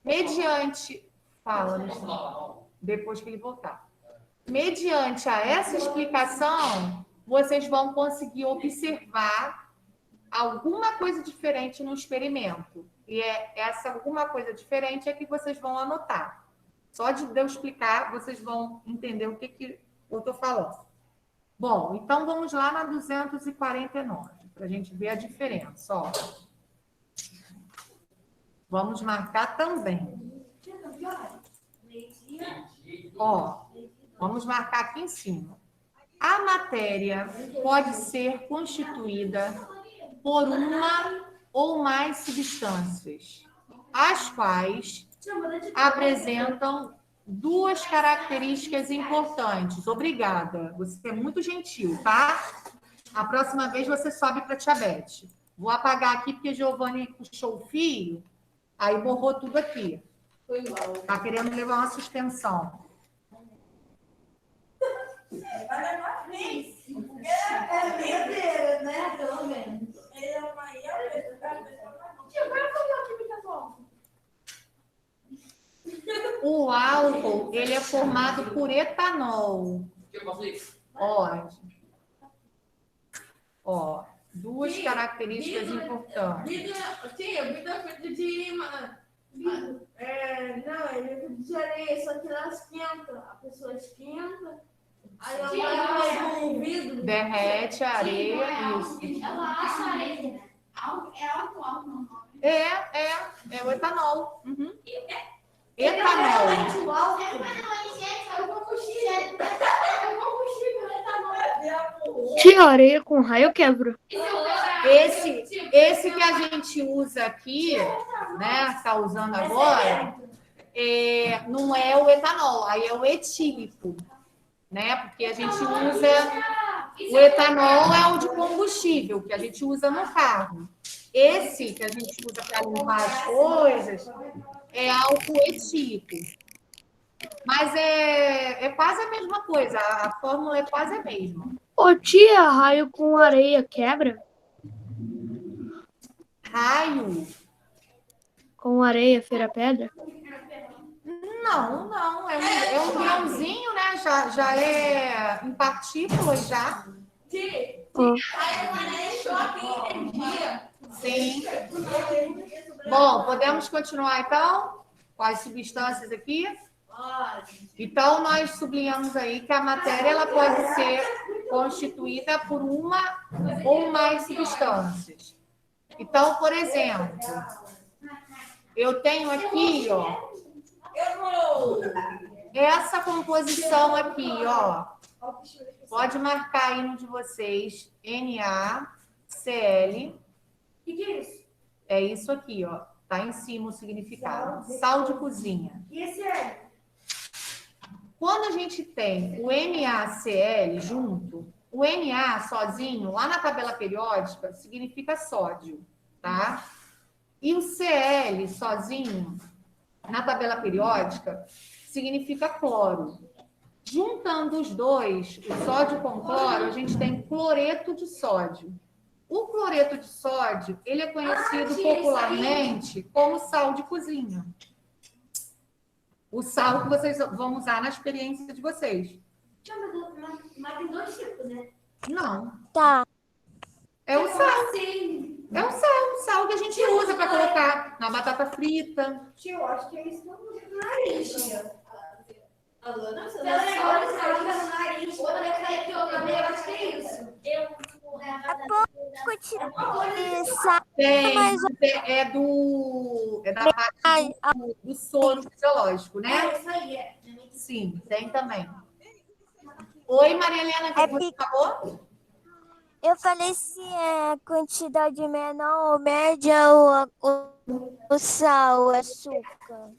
S1: mediante... Fala, depois que ele voltar. Mediante a essa explicação, vocês vão conseguir observar alguma coisa diferente no experimento. E essa alguma coisa diferente é que vocês vão anotar. Só de eu explicar, vocês vão entender o que eu estou falando. Bom, então vamos lá na 249, para a gente ver a diferença. Ó. Vamos marcar também. Ó, vamos marcar aqui em cima. A matéria pode ser constituída por uma ou mais substâncias, as quais apresentam duas características importantes. Obrigada. Você é muito gentil, tá? A próxima vez você sobe para a Tia Beth. Vou apagar aqui porque Giovanni puxou o fio, aí borrou tudo aqui. Tá querendo levar uma suspensão.
S3: Vai levar três. É verdadeiro, né? Pelo menos. Ele é maior.
S1: O álcool, ele é formado por etanol. Ó, duas características importantes.
S3: Vida feita de... não, ele é feito de areia, só que ela esquenta. A pessoa esquenta, aí ela o vidro.
S1: Derrete a areia, isso.
S3: Ela assa a areia. É álcool.
S1: É o etanol. Uhum. Etanol.
S7: Tia, areia com raio eu quebro.
S1: Esse que a gente usa aqui, né? Está usando agora, não é o etanol, aí é o etílico, né? Porque a gente usa o etanol é o de combustível que a gente usa no carro. Esse que a gente usa para limpar as coisas é álcool etílico. Mas é quase a mesma coisa, a fórmula é quase a mesma.
S7: Ô tia, raio com areia quebra?
S1: Raio?
S7: Com areia, feira pedra?
S1: Não. É um grãozinho, né? Já é em partículas já. Sim. Bom, podemos continuar então com as substâncias aqui? Então, nós sublinhamos aí que a matéria ela pode ser constituída por uma ou mais substâncias. Então, por exemplo, eu tenho aqui, ó, essa composição aqui, ó. Pode marcar aí no de vocês, NaCl.
S3: O que é isso?
S1: É isso aqui, ó. Tá em cima o significado. Sal de cozinha.
S3: E esse é?
S1: Quando a gente tem o NaCl junto, o Na sozinho, lá na tabela periódica, significa sódio, tá? E o Cl sozinho, na tabela periódica, significa cloro. Juntando os dois, o sódio com cloro, a gente tem cloreto de sódio. O cloreto de sódio, ele é conhecido popularmente como sal de cozinha. O sal que vocês vão usar na experiência de vocês.
S3: Mas tem dois tipos, né?
S1: Não.
S4: Tá.
S1: É o sal.
S3: Sim.
S1: É o sal que a gente usa para colocar na batata frita.
S3: Tio, eu acho que é isso que eu uso no nariz, tia. Alana, você não sabe se ela fica no nariz. Outra que eu também acho que é isso.
S1: É da parte do soro fisiológico, né?
S3: Isso aí, é.
S1: Sim, tem também. Oi, Maria Helena, o que você falou?
S4: Eu falei se é quantidade menor ou média o sal, o açúcar.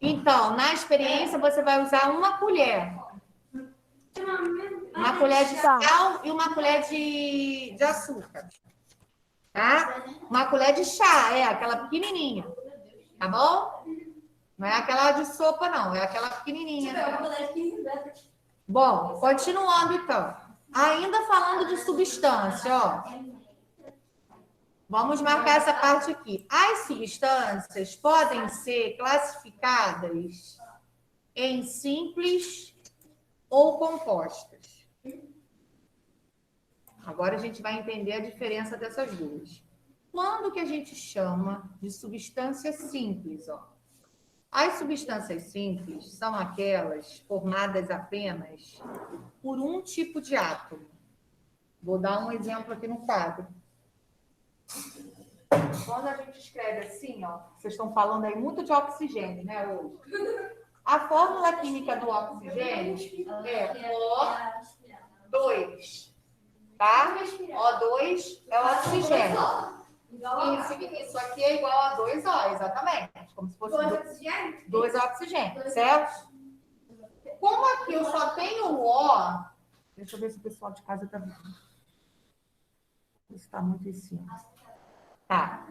S1: Então, na experiência, você vai usar uma colher. Uma colher de sal e uma colher de açúcar. Tá? Uma colher de chá, aquela pequenininha. Tá bom? Não é aquela de sopa, não. É aquela pequenininha. Bom, continuando, então. Ainda falando de substância, ó. Vamos marcar essa parte aqui. As substâncias podem ser classificadas em simples ou compostas. Agora a gente vai entender a diferença dessas duas. Quando que a gente chama de substância simples, ó? As substâncias simples são aquelas formadas apenas por um tipo de átomo. Vou dar um exemplo aqui no quadro. Quando a gente escreve assim, ó, vocês estão falando aí muito de oxigênio, né, hoje? A fórmula química do oxigênio é O2, tá? O2 é o oxigênio. Isso aqui é igual a 2O, exatamente. Como se fosse 2 oxigênio, certo? Como aqui eu só tenho o O, deixa eu ver se o pessoal de casa está vendo. Isso está muito em cima. Tá.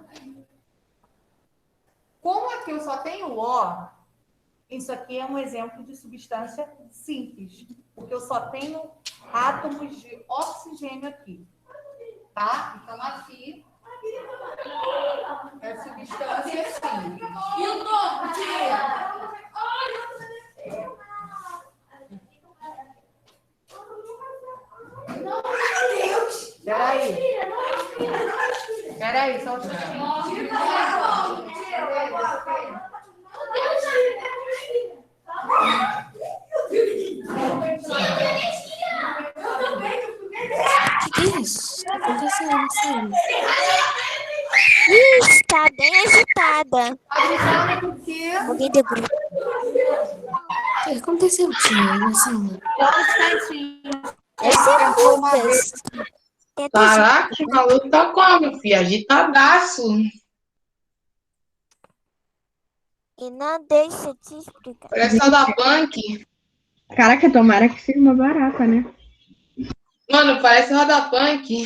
S1: Como aqui eu só tenho O, isso aqui é um exemplo de substância simples, porque eu só tenho átomos de oxigênio aqui. Tá? Então, aqui é substância simples.
S3: E o topo, tia?
S1: Peraí, só um instantinho.
S9: O que é isso? O que tá acontecendo na sala?
S4: Ih, está bem agitada.
S1: Tá gritando por quê?
S4: Alguém deu grito.
S9: O que aconteceu, tia, aí na sala?
S1: Só um instantinho.
S4: Esse Lucas. Tenta
S2: Caraca, o maluco tá como, filho? Agitadaço.
S4: e não deixa eu te explicar.
S2: Parece só da punk.
S8: Caraca, tomara que seja uma barata, né?
S2: Mano, parece roda punk.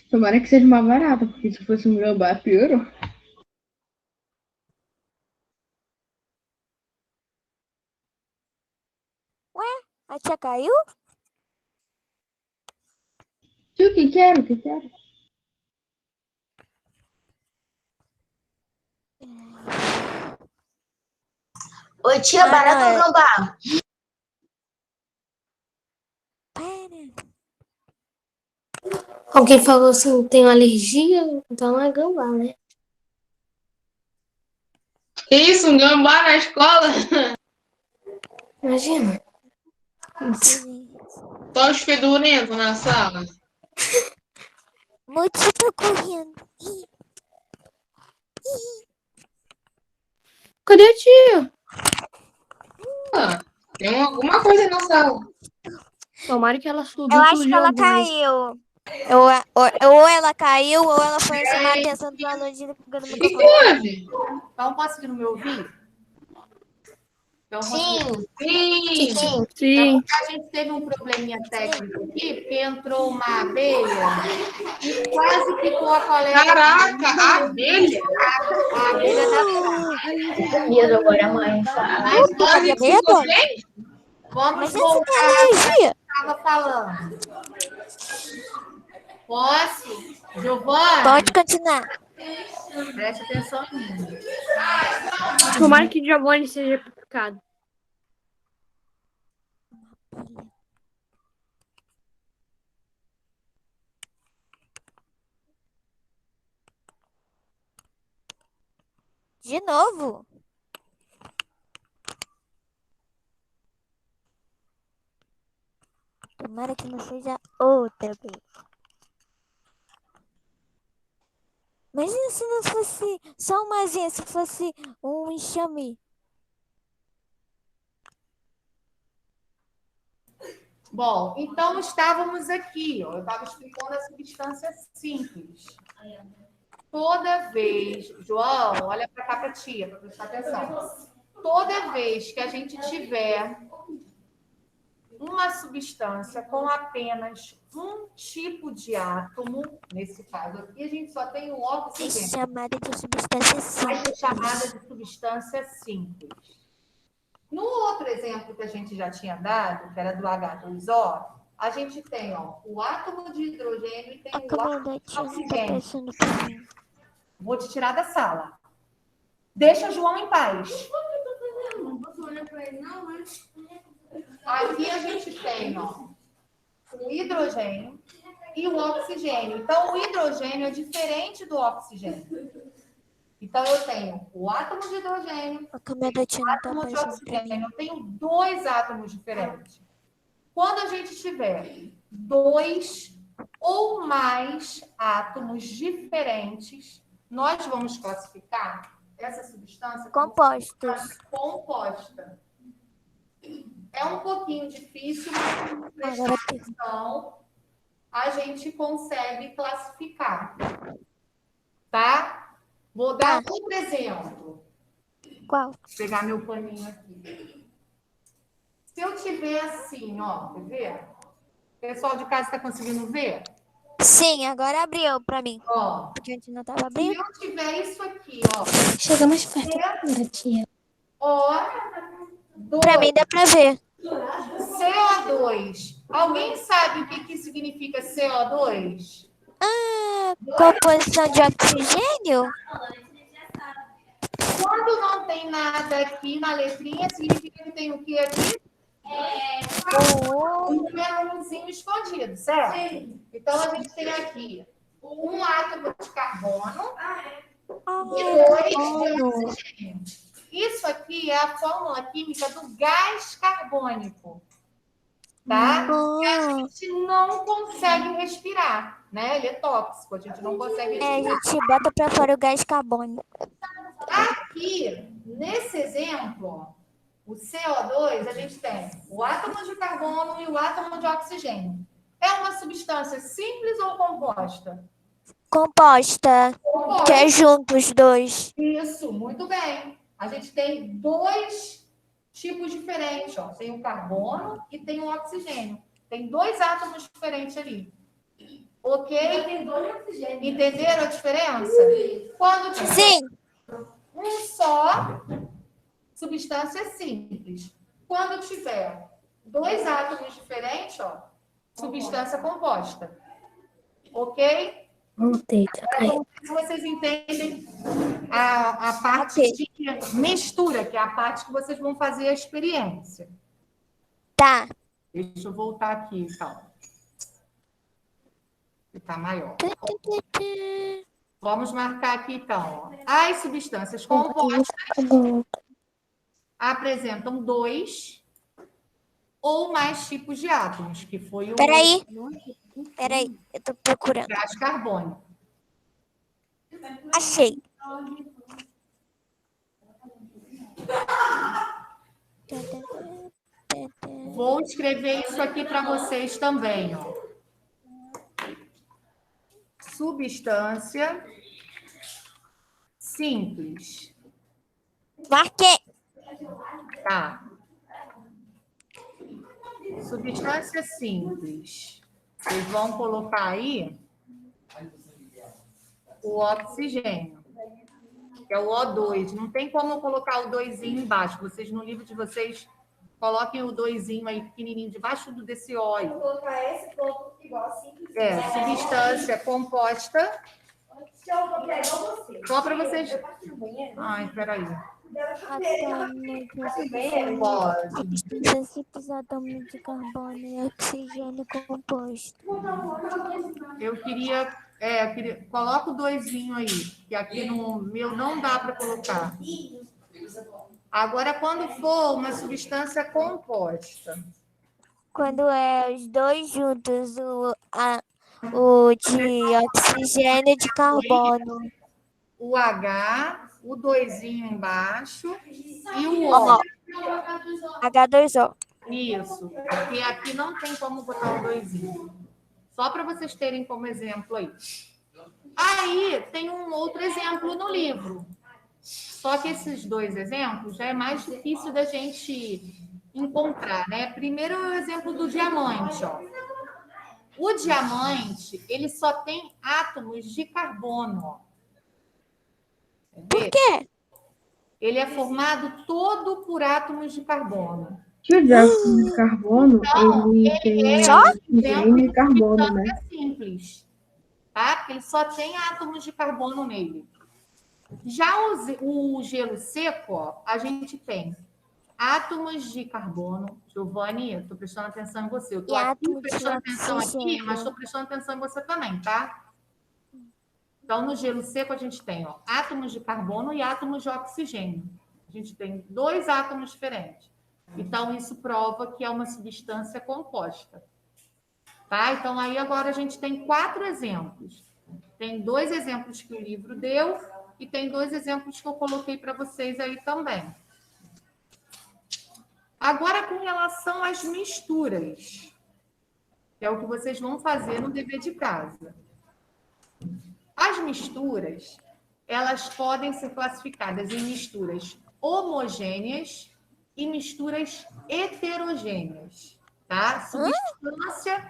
S8: Tomara que seja uma barata, porque se fosse um gambá, piorou.
S4: A tia caiu?
S8: Tio, o que quero? O que quero?
S10: Oi, tia,
S4: Não,
S10: barata
S4: não,
S10: ou gambá?
S4: Pera.
S9: Alguém falou assim, tem alergia? Então não é gambá, né?
S2: Que isso, um gambá na escola?
S9: Imagina.
S2: Só os fedorentos na sala.
S4: Muito tá correndo.
S7: Cadê a tia?
S2: Tem alguma coisa na sala.
S7: Tomara que ela subiu
S4: Eu acho
S7: tudo
S4: que
S7: de
S4: ela
S7: uma vez.
S4: caiu. Ou ela caiu, ou ela foi chamar a atenção dos alunos e ligando o
S2: O que
S4: microfone.
S2: houve?
S1: Estão conseguindo me ouvir? Estão conseguindo?
S10: Sim, sim.
S7: Sim.
S1: A gente teve um probleminha técnico aqui, porque entrou uma abelha e quase picou a colega.
S2: Caraca, a abelha.
S1: A abelha da
S10: Medo agora, mãe.
S2: Mas quase que ficou bem?
S1: Vamos
S4: Mas esse
S1: voltar
S4: tem
S1: ao que
S4: alergia.
S1: estava falando. Posso? Giovana,
S4: Pode continuar.
S1: preste atenção em mim.
S7: Tomara que Giovanni seja picado.
S4: De novo? Tomara que não seja outra vez. Mas e se não fosse só uma asinha, se fosse um enxame?
S1: Bom, então estávamos aqui, ó, eu estava explicando a substância simples. Toda vez, João, olha para cá para a tia, para prestar atenção. Toda vez que a gente tiver uma substância com apenas um tipo de átomo, nesse caso aqui, a gente só tem o
S4: É
S1: oxigênio.
S4: chamada de substância
S1: Vai ser
S4: simples.
S1: chamada de substância simples. No outro exemplo que a gente já tinha dado, que era do H2O, a gente tem ó, o átomo de hidrogênio e tem
S4: A
S1: o
S4: câmera
S1: átomo
S4: da
S1: de
S4: tia não tá
S1: oxigênio.
S4: passando pra mim.
S1: Vou te tirar da sala. Deixa João em paz.
S3: Não posso olhar pra ele, não, mas.
S1: Aqui a gente tem ó, o hidrogênio e o oxigênio. Então, o hidrogênio é diferente do oxigênio. Então, eu tenho o átomo de hidrogênio,
S4: A câmera da tia não tá
S1: átomo de
S4: passando pra mim.
S1: oxigênio. Eu tenho dois átomos diferentes. Quando a gente tiver dois ou mais átomos diferentes, nós vamos classificar essa substância como
S4: Compostos.
S1: substância composta. É um pouquinho difícil, mas se prestar
S4: Agora
S1: atenção, a gente consegue classificar. Tá? Vou dar outro exemplo.
S4: Qual?
S1: Vou pegar meu paninho aqui. Se eu tiver assim, ó, quer ver? O pessoal de casa está conseguindo ver?
S4: Sim, agora abriu pra mim.
S1: Ó,
S4: Porque antes não tava
S1: se
S4: abrindo.
S1: eu tiver isso aqui, ó,
S9: Chega mais perto da câmera, tia.
S4: Pra mim dá pra ver.
S1: CO2. Alguém sabe o que significa CO2?
S4: Ah, composição de oxigênio?
S1: Quando não tem nada aqui na letrinha, significa que tem o que aqui? Um númerozinho escondido, certo? Então, a gente tem aqui um átomo de carbono e
S4: Ai,
S1: 2 de oxigênio. Isso aqui é a fórmula química do gás carbônico, tá? Que a gente não consegue respirar, né? Ele é tóxico, a gente não consegue
S4: a
S1: respirar.
S4: gente bota pra fora o gás carbônico.
S1: Aqui, nesse exemplo, ó, o CO2, a gente tem o átomo de carbono e o átomo de oxigênio. É uma substância simples ou composta?
S4: Composta,
S1: Composta.
S4: que é junto os dois.
S1: Isso, muito bem. A gente tem 2 tipos diferentes, ó. Tem o carbono e tem o oxigênio. Tem 2 átomos diferentes ali. Ok?
S3: Tem 2 oxigênios.
S1: Entenderam a diferença? Quando tiver
S4: Sim,
S1: um só, substância simples. Quando tiver 2 átomos diferentes, ó, substância composta. Ok?
S9: Voltei, tá
S1: Então, se vocês entendem a parte de mistura, que é a parte que vocês vão fazer a experiência.
S4: tá.
S1: Deixa eu voltar aqui, então. Que está maior. Vamos marcar aqui, então. Ó. As substâncias compostas apresentam 2 ou mais tipos de átomos, que foi o
S4: Peraí, eu tô procurando.
S1: gás carbônico.
S4: Achei.
S1: Vou escrever isso aqui para vocês também, ó. Substância simples.
S4: Marquei.
S1: Tá. Substância simples. Vocês vão colocar aí o oxigênio, que é o O2. Não tem como eu colocar o 2zinho embaixo. Vocês, no livro de vocês, coloquem o 2zinho aí pequenininho debaixo desse O aí.
S3: Vou colocar esse ponto igual simples.
S1: Substância composta.
S3: Se eu copiar igual você.
S1: Só para vocês.
S3: Eu posso ir no banheiro?
S1: Ai, peraí.
S4: Átomo
S1: Pode.
S4: de simples, átomo de carbono e oxigênio composto.
S1: Eu queria. Coloca o 2zinho aí, que aqui no meu não dá para colocar. Agora, quando for uma substância composta.
S4: Quando é os dois juntos, o de oxigênio e de carbono.
S1: O H, o 2zinho embaixo e o
S4: Ó,
S1: O.
S4: H2O.
S1: Isso. Porque aqui não tem como botar o 2zinho. Só para vocês terem como exemplo aí. Aí tem um outro exemplo no livro. Só que esses 2 exemplos já é mais difícil da gente encontrar, né? Primeiro é o exemplo do diamante, ó. O diamante, ele só tem átomos de carbono, ó.
S4: Por quê?
S1: Ele é formado todo por átomos de carbono.
S8: Que o dióxido de carbono, ele tem oxigênio e carbono, né?
S1: É simples, tá? Porque ele só tem átomos de carbono nele. Já o gelo seco, ó, a gente tem átomos de carbono. Giovanni, eu estou prestando atenção em você. Eu estou aqui prestando atenção aqui, mas estou prestando atenção em você também, tá? Então, no gelo seco, a gente tem ó, átomos de carbono e átomos de oxigênio. A gente tem 2 átomos diferentes. Então, isso prova que é uma substância composta. Tá? Então, aí agora a gente tem 4 exemplos. Tem 2 exemplos que o livro deu e tem 2 exemplos que eu coloquei para vocês aí também. Agora, com relação às misturas, que é o que vocês vão fazer no dever de casa. As misturas, elas podem ser classificadas em misturas homogêneas e misturas heterogêneas, tá? Substância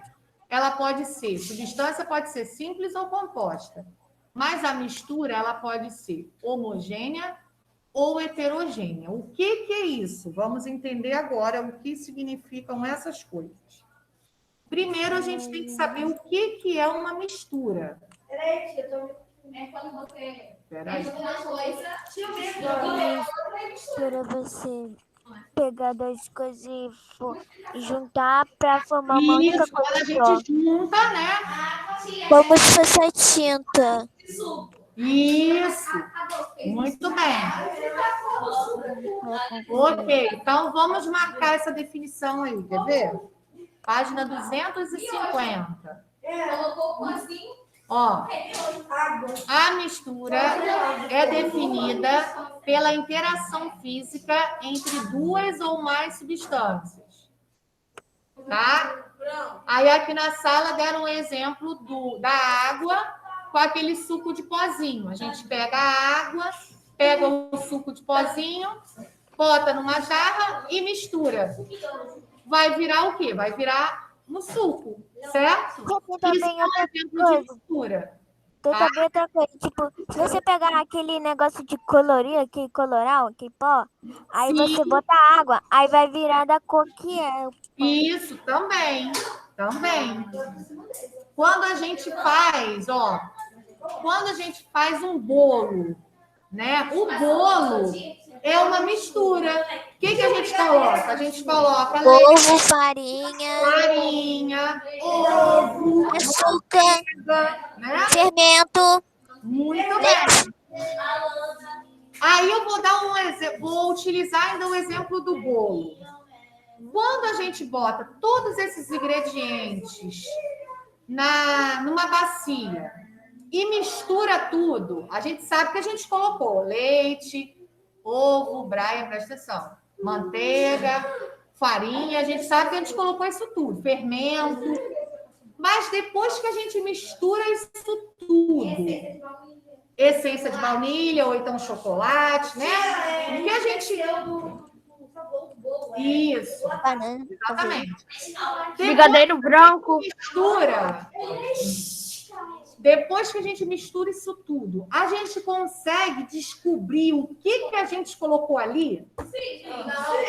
S1: pode ser simples ou composta, mas a mistura, ela pode ser homogênea ou heterogênea. O que é isso? Vamos entender agora o que significam essas coisas. Primeiro, a gente tem que saber o que é uma mistura.
S3: Peraí, eu tô... É quando você...
S1: Peraí.
S3: Uma coisa...
S4: Mistura você pegar duas coisas e juntar para formar uma única
S1: Isso, quando a
S4: coisa só.
S1: gente junta, né?
S4: Como se fosse a tinta.
S1: Isso, muito bem. Ok, então vamos marcar essa definição aí, quer ver? Página 250. Ó, a mistura é definida pela interação física entre duas ou mais substâncias. Tá? Aí aqui na sala deram um exemplo da água com aquele suco de pozinho. A gente pega a água, pega o suco de pozinho, bota numa jarra e mistura. Vai virar o quê? Vai virar um suco, certo?
S4: Tem
S1: Isso
S4: também
S1: é um
S4: outra
S1: exemplo de
S4: coisa.
S1: mistura.
S4: Tem também outra coisa. Tipo, se você pegar aquele negócio de colorir, aquele coloral, aquele pó, aí
S1: Sim.
S4: você bota água, aí vai virar da cor que é.
S1: Isso, também. Quando a gente faz, quando a gente faz um bolo, né? O bolo é uma mistura. O que a gente coloca? A gente coloca
S4: Ovo, farinha,
S1: ovo,
S4: açúcar,
S1: né?
S4: fermento.
S1: Muito bem. Aí eu vou dar um exemplo, vou utilizar ainda o exemplo do bolo. Quando a gente bota todos esses ingredientes numa bacia e mistura tudo, a gente sabe que a gente colocou leite, ovo, Brian, presta atenção, manteiga, farinha, a gente sabe que a gente colocou isso tudo, fermento. Mas depois que a gente mistura isso tudo, essência de baunilha ou então chocolate, né? O que a gente... Isso, exatamente.
S7: Brigadeiro branco.
S1: Depois que a gente mistura isso tudo, a gente consegue descobrir o que a gente colocou ali?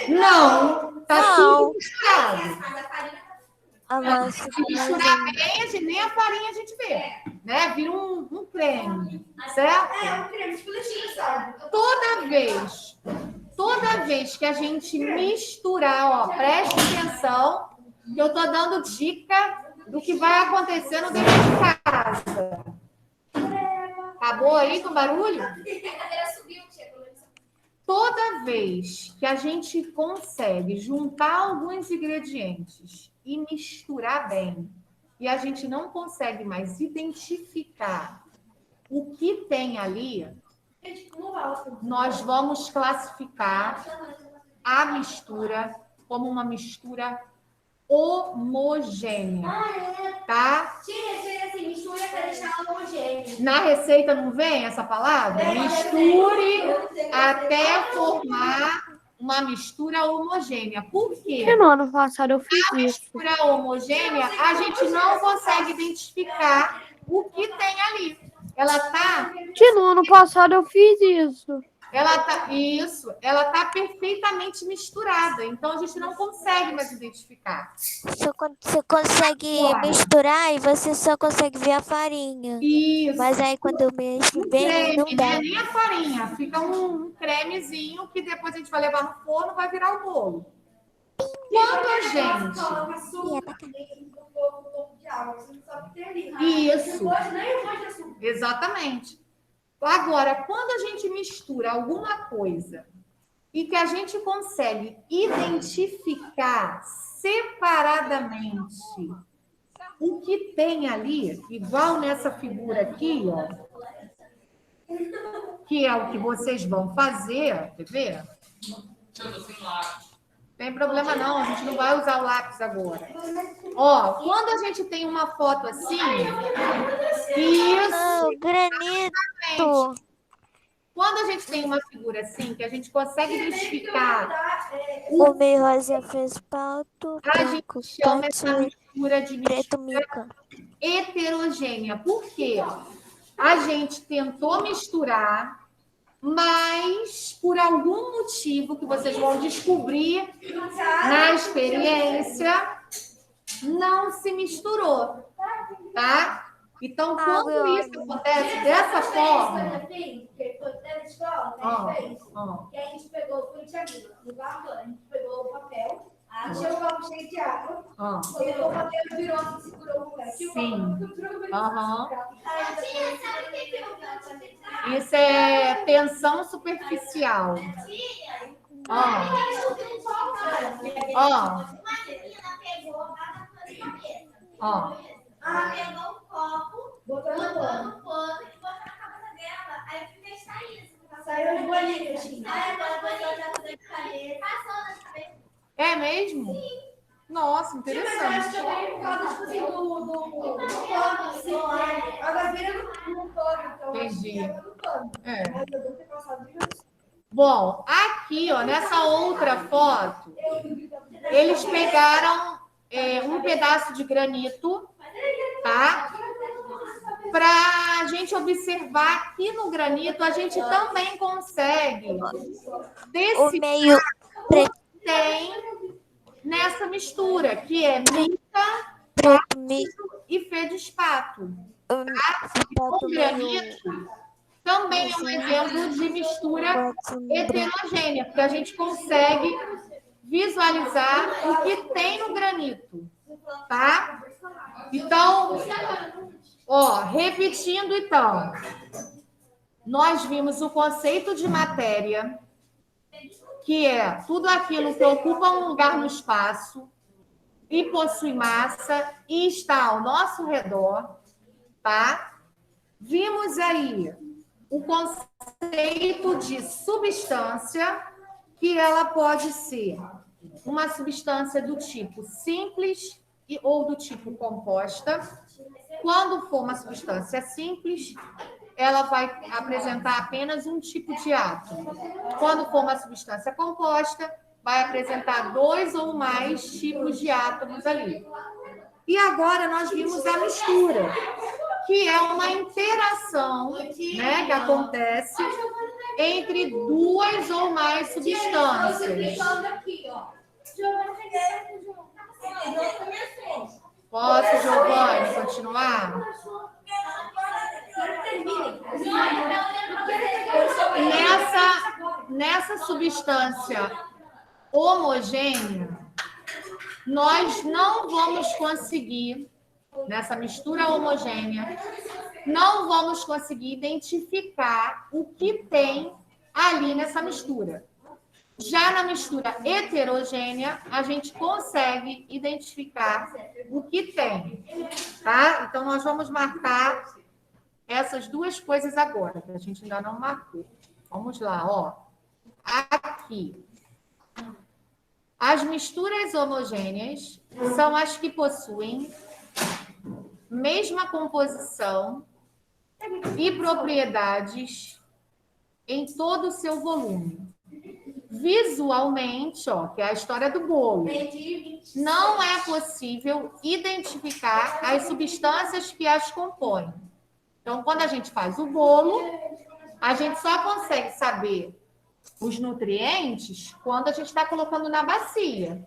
S1: Não, tá tudo misturado. Se misturar bem, nem a farinha a gente vê, né? Vira um creme, certo? Toda vez que a gente misturar, preste atenção, que eu tô dando dica do que vai acontecer no dever de casa. Acabou aí com o barulho? Toda vez que a gente consegue juntar alguns ingredientes e misturar bem, e a gente não consegue mais identificar o que tem ali, nós vamos classificar a mistura como uma mistura homogênea, tá? Na receita não vem essa palavra? Misture até formar uma mistura homogênea. Por quê?
S7: Que no ano passado eu fiz
S1: A
S7: isso.
S1: mistura homogênea, a gente não consegue identificar o que tem ali. Ela tá...
S7: Que no ano passado eu fiz isso.
S1: Ela tá perfeitamente misturada. Então, a gente não consegue mais identificar.
S4: Você consegue misturar e você só consegue ver a farinha.
S1: Isso.
S4: Mas aí quando eu mexo bem,
S1: creme,
S4: não dá.
S1: Não é nem a farinha. Fica um cremezinho que depois a gente vai levar no forno, vai virar o bolo. Quando a gente... Isso. Exatamente. Agora, quando a gente mistura alguma coisa e que a gente consegue identificar separadamente o que tem ali, igual nessa figura aqui, que é o que vocês vão fazer, quer ver? Tem problema não, a gente não vai usar o lápis agora. Quando a gente tem uma foto assim, isso,
S4: granito.
S1: Quando a gente tem uma figura assim, que a gente consegue identificar
S4: o meio rosa fez pato,
S1: a gente chama essa mistura de mistura heterogênea. Por quê? A gente tentou misturar, mas por algum motivo que vocês vão descobrir na experiência, não se misturou, tá? Então, quando isso acontece dessa forma...
S3: Porque foi até na escola, que a gente pegou, foi Thiago, no barco, a gente pegou o papel, encheu o copo cheio de água, colocou o papel e virou, segurou o papel.
S1: Sim. Isso é tensão superficial.
S3: Ela pegou um copo, botou no pano e botou na cabeça dela. Aí eu fui testar isso. Saiu as bolinhas. Aí agora a pessoa já fazendo cabeça. Passou na cabeça.
S1: É mesmo? Sim. Nossa, interessante.
S3: Mas acho que também por causa do pano, assim. A gaveira no pano. Então,
S1: entendi.
S3: No pano.
S1: É.
S3: Mas eu devo ter passado de vez.
S1: Bom, aqui, ó, nessa outra foto, eles pegaram um pedaço de granito, tá? Para a gente observar aqui no granito, a gente também consegue decifrar o que tem nessa mistura, que é mica, e feldespato. O granito também é um exemplo de mistura heterogênea, porque a gente consegue visualizar o que tem no granito, tá? Então, ó, repetindo então, nós vimos o conceito de matéria, que é tudo aquilo que ocupa um lugar no espaço e possui massa e está ao nosso redor, tá? Vimos aí o conceito de substância, que ela pode ser uma substância do tipo simples ou do tipo composta. Quando for uma substância simples, ela vai apresentar apenas um tipo de átomo. Quando for uma substância composta, vai apresentar 2 ou mais tipos de átomos ali. E agora nós vimos a mistura, que é uma interação, né, que acontece entre 2 ou mais substâncias. Posso, Giovanni, continuar? Nessa substância homogênea, nós não vamos conseguir, nessa mistura homogênea, não vamos conseguir identificar o que tem ali nessa mistura. Já na mistura heterogênea, a gente consegue identificar o que tem, tá? Então, nós vamos marcar essas duas coisas agora, que a gente ainda não marcou. Vamos lá, ó. Aqui. As misturas homogêneas são as que possuem mesma composição e propriedades em todo o seu volume. Visualmente, ó, que é a história do bolo, não é possível identificar as substâncias que as compõem. Então, quando a gente faz o bolo, a gente só consegue saber os nutrientes quando a gente está colocando na bacia.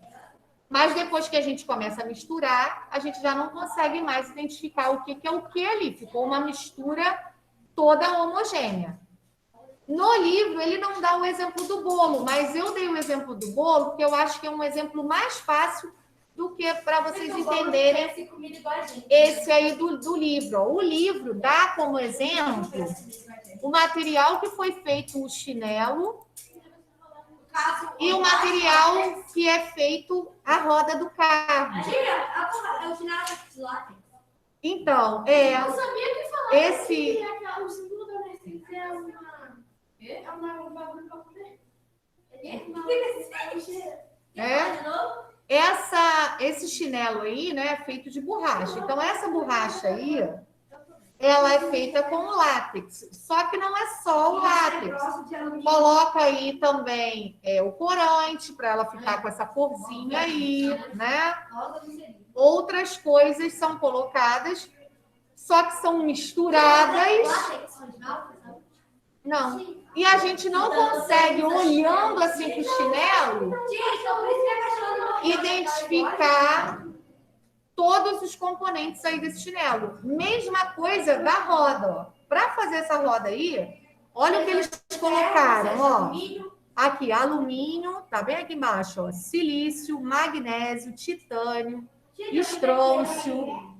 S1: Mas depois que a gente começa a misturar, a gente já não consegue mais identificar o que é o que ali. Ficou uma mistura toda homogênea. No livro, ele não dá o exemplo do bolo, mas eu dei o exemplo do bolo porque eu acho que é um exemplo mais fácil do que para vocês entenderem esse aí do livro. O livro dá como exemplo o material que foi feito o chinelo e o material que é feito a roda do carro. Então, esse... Esse chinelo aí, né, é feito de borracha. Então, essa borracha aí, ela é feita com látex. Só que não é só o látex. Coloca aí também o corante, para ela ficar com essa corzinha aí, né? Outras coisas são colocadas, só que são misturadas. Não. E a gente não consegue, olhando assim para o chinelo, identificar todos os componentes aí desse chinelo. Mesma coisa da roda, ó. Para fazer essa roda aí, olha o que eles colocaram, ó. Aqui, alumínio, tá bem aqui embaixo, ó. Silício, magnésio, titânio, estrôncio.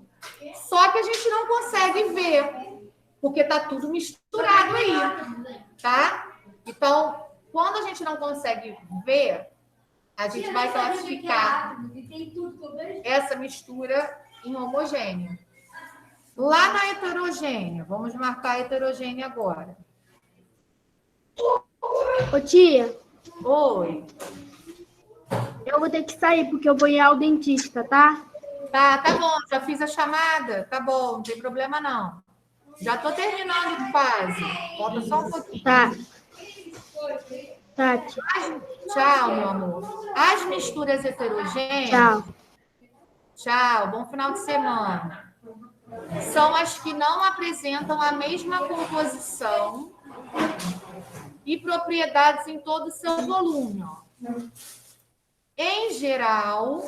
S1: Só que a gente não consegue ver, porque tá tudo misturado aí, tá? Então, quando a gente não consegue ver, a gente vai classificar essa mistura em homogênea. Lá na heterogênea, vamos marcar a heterogênea agora.
S6: Ô, tia,
S1: Oi.
S6: eu vou ter que sair porque eu vou ir ao dentista, tá?
S1: Tá bom, já fiz a chamada. Tá bom, não tem problema não. Já tô terminando quase. Falta só um pouquinho.
S6: Tá. Tá, tia.
S1: Tchau, meu amor. As misturas heterogêneas.
S6: Tchau.
S1: Tchau, bom final de semana. São as que não apresentam a mesma composição e propriedades em todo o seu volume. Ó. Em geral,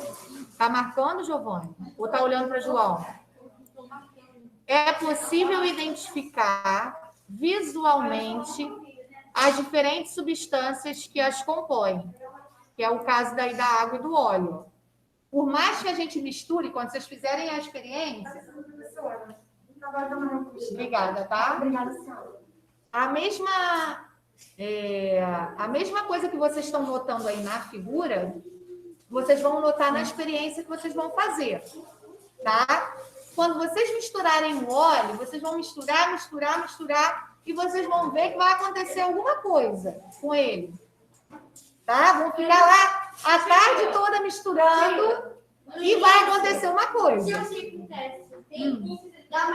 S1: tá marcando, Giovanni? Ou tá olhando para João? É possível identificar visualmente as diferentes substâncias que as compõem, que é o caso daí da água e do óleo. Por mais que a gente misture, quando vocês fizerem a experiência... Obrigada, tá? Obrigada, senhora. A mesma coisa que vocês estão notando aí na figura, vocês vão notar na experiência que vocês vão fazer, tá? Quando vocês misturarem o óleo, vocês vão misturar, e vocês vão ver que vai acontecer alguma coisa com ele, tá? Vão ficar lá a tarde toda misturando e vai acontecer uma coisa.
S3: Dá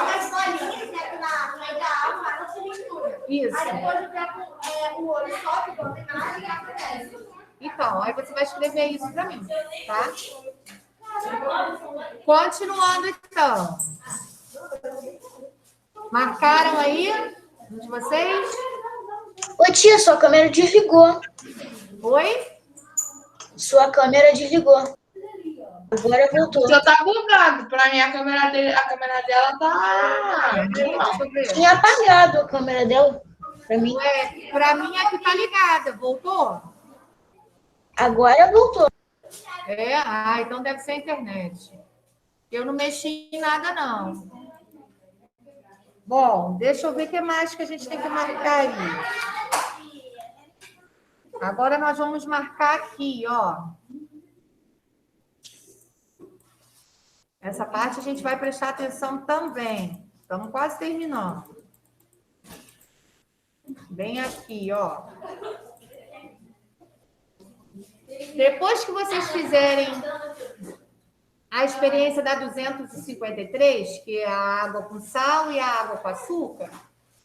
S3: mais bolinhas, né? Na da água, ela se mistura.
S1: Isso.
S3: Aí depois eu pego o olho só, que não tem nada, e acontece.
S1: Então, aí você vai escrever isso para mim, tá? Continuando, então. Marcaram aí? Um de vocês?
S10: Ô, tia, sua câmera desligou.
S1: Oi?
S10: Sua câmera desligou. Agora voltou.
S2: Só tá bugado. Pra mim, a câmera dela tá...
S1: Deixa eu ver.
S10: Tinha apagado a câmera dela. Pra mim.
S1: Ué, para mim aqui tá ligada. Voltou?
S10: Agora voltou.
S1: Então deve ser a internet. Eu não mexi em nada, não. Bom, deixa eu ver o que mais que a gente tem que marcar aí. Agora nós vamos marcar aqui, ó. Essa parte a gente vai prestar atenção também. Estamos quase terminando. Bem aqui, ó. Depois que vocês fizerem a experiência da 253, que é a água com sal e a água com açúcar,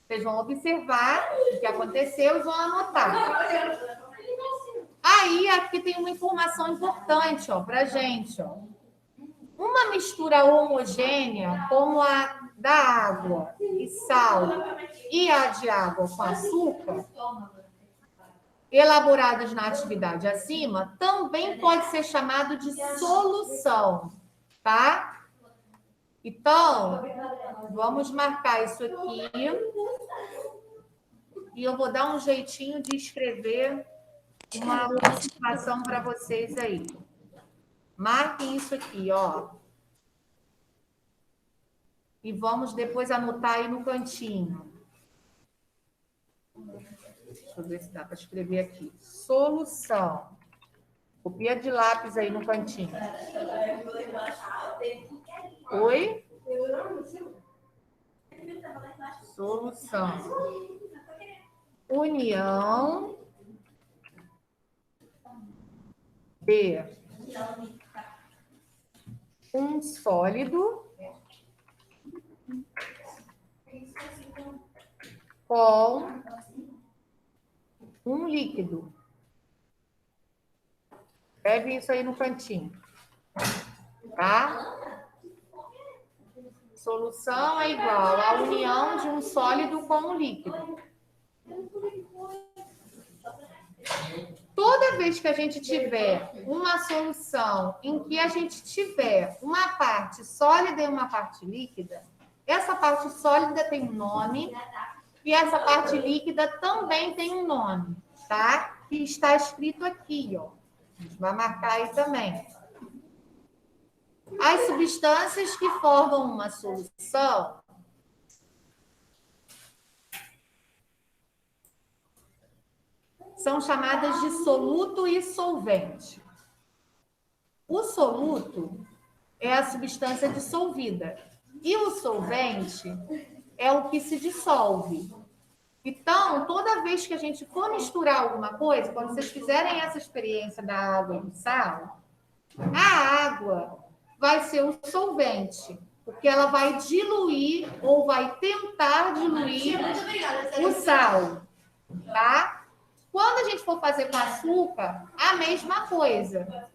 S1: vocês vão observar o que aconteceu e vão anotar. Aí, aqui tem uma informação importante, ó, pra gente, ó. Uma mistura homogênea, como a da água e sal e a de água com açúcar, elaboradas na atividade acima, também pode ser chamado de solução, tá? Então, vamos marcar isso aqui. E eu vou dar um jeitinho de escrever uma observação para vocês aí. Marquem isso aqui, ó. E vamos depois anotar aí no cantinho. Deixa eu ver se dá para escrever aqui. Solução. Copia de lápis aí no cantinho. Oi? Solução. União de um sólido com um líquido. Escreve isso aí no cantinho. Tá? Solução é igual à união de um sólido com um líquido. Toda vez que a gente tiver uma solução em que a gente tiver uma parte sólida e uma parte líquida, essa parte sólida tem um nome e essa parte líquida também tem um nome, tá? Que está escrito aqui, ó. A gente vai marcar aí também. As substâncias que formam uma solução são chamadas de soluto e solvente. O soluto é a substância dissolvida e o solvente é o que se dissolve. Então, toda vez que a gente for misturar alguma coisa, quando vocês fizerem essa experiência da água e do sal, a água vai ser o solvente, porque ela vai diluir ou vai tentar diluir o sal, tá? Quando a gente for fazer com açúcar, a mesma coisa.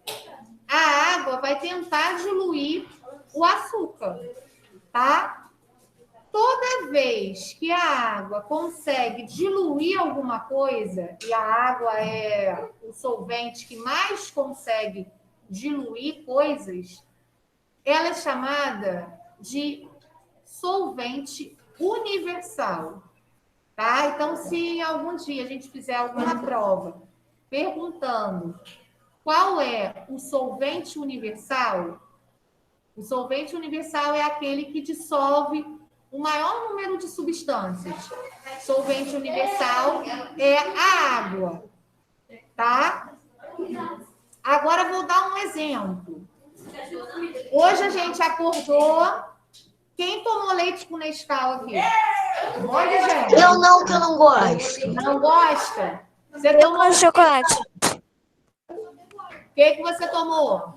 S1: A água vai tentar diluir o açúcar, tá? Toda vez que a água consegue diluir alguma coisa, e a água é o solvente que mais consegue diluir coisas, ela é chamada de solvente universal. Tá? Então, se algum dia a gente fizer alguma prova perguntando qual é o solvente universal, o solvente universal é aquele que dissolve o maior número de substâncias. Solvente universal é a água, tá? Agora vou dar um exemplo. Hoje a gente acordou. Quem tomou leite com Nescau aqui? Olha, gente.
S10: Eu não, que eu não gosto.
S1: Não gosta? Você
S4: Eu
S1: tomou
S4: gosto de chocolate.
S1: O que você tomou?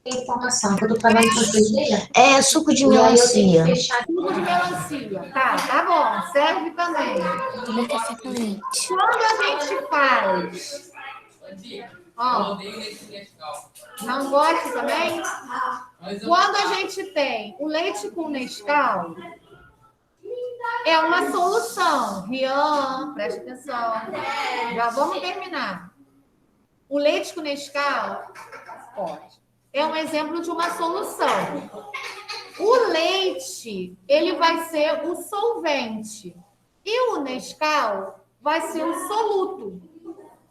S9: Informação, que eu tô trabalhando com vocês.
S10: É suco de melancia.
S1: Suco de melancia. Tá bom. Serve também.
S9: Tomei café com leite.
S1: Quando a gente faz...
S5: Eu
S1: Ó,
S5: odeio leite Nescau.
S1: não gosta também? Quando a gente tem o leite com Nescau, é uma solução. Rian, presta atenção. Já vamos terminar. O leite com Nescau, pode. É um exemplo de uma solução. O leite, ele vai ser o solvente. E o Nescau vai ser o soluto.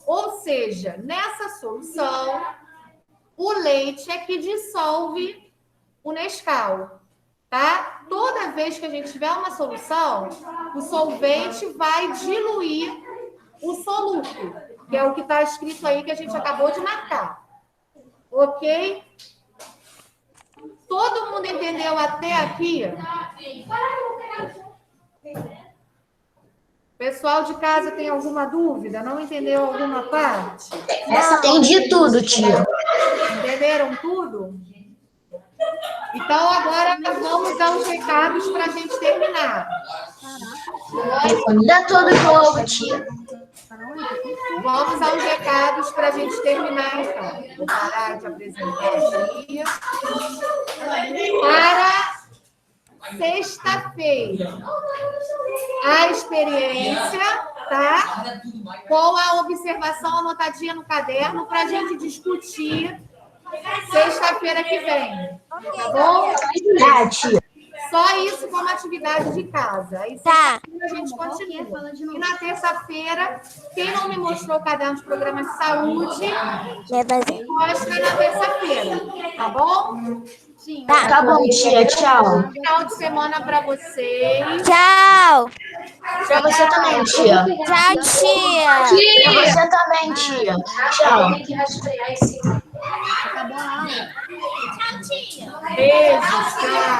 S1: Ou seja, nessa solução, o leite é que dissolve o Nescau, tá? Toda vez que a gente tiver uma solução, o solvente vai diluir o soluto, que é o que está escrito aí que a gente acabou de marcar. Ok? Todo mundo entendeu até aqui? Pessoal de casa tem alguma dúvida? Não entendeu alguma parte?
S10: Entendi tudo, tia.
S1: Entenderam tudo? Então, agora vamos dar os recados para a gente terminar.
S10: Dá todo o jogo, tia.
S1: Vamos aos recados para a gente terminar, então. Vou parar de apresentar aqui. Para sexta-feira, a experiência, tá? Com a observação anotadinha no caderno para a gente discutir sexta-feira que vem. Tá bom?
S10: Tá, tia.
S1: Só isso como atividade de casa. Aí
S4: Tá.
S1: a gente continua. E na terça-feira, quem não me mostrou o caderno de programa de saúde, mostra na terça-feira. Tá bom? Sim.
S10: Tá bom, tia. Tchau.
S1: Final de semana para vocês.
S4: Tchau.
S10: Pra você também, tia.
S4: Tchau, tia.
S10: Pra você também, tia. Tchau.
S9: Tem que rastrear esse.
S1: Beijos, tchau.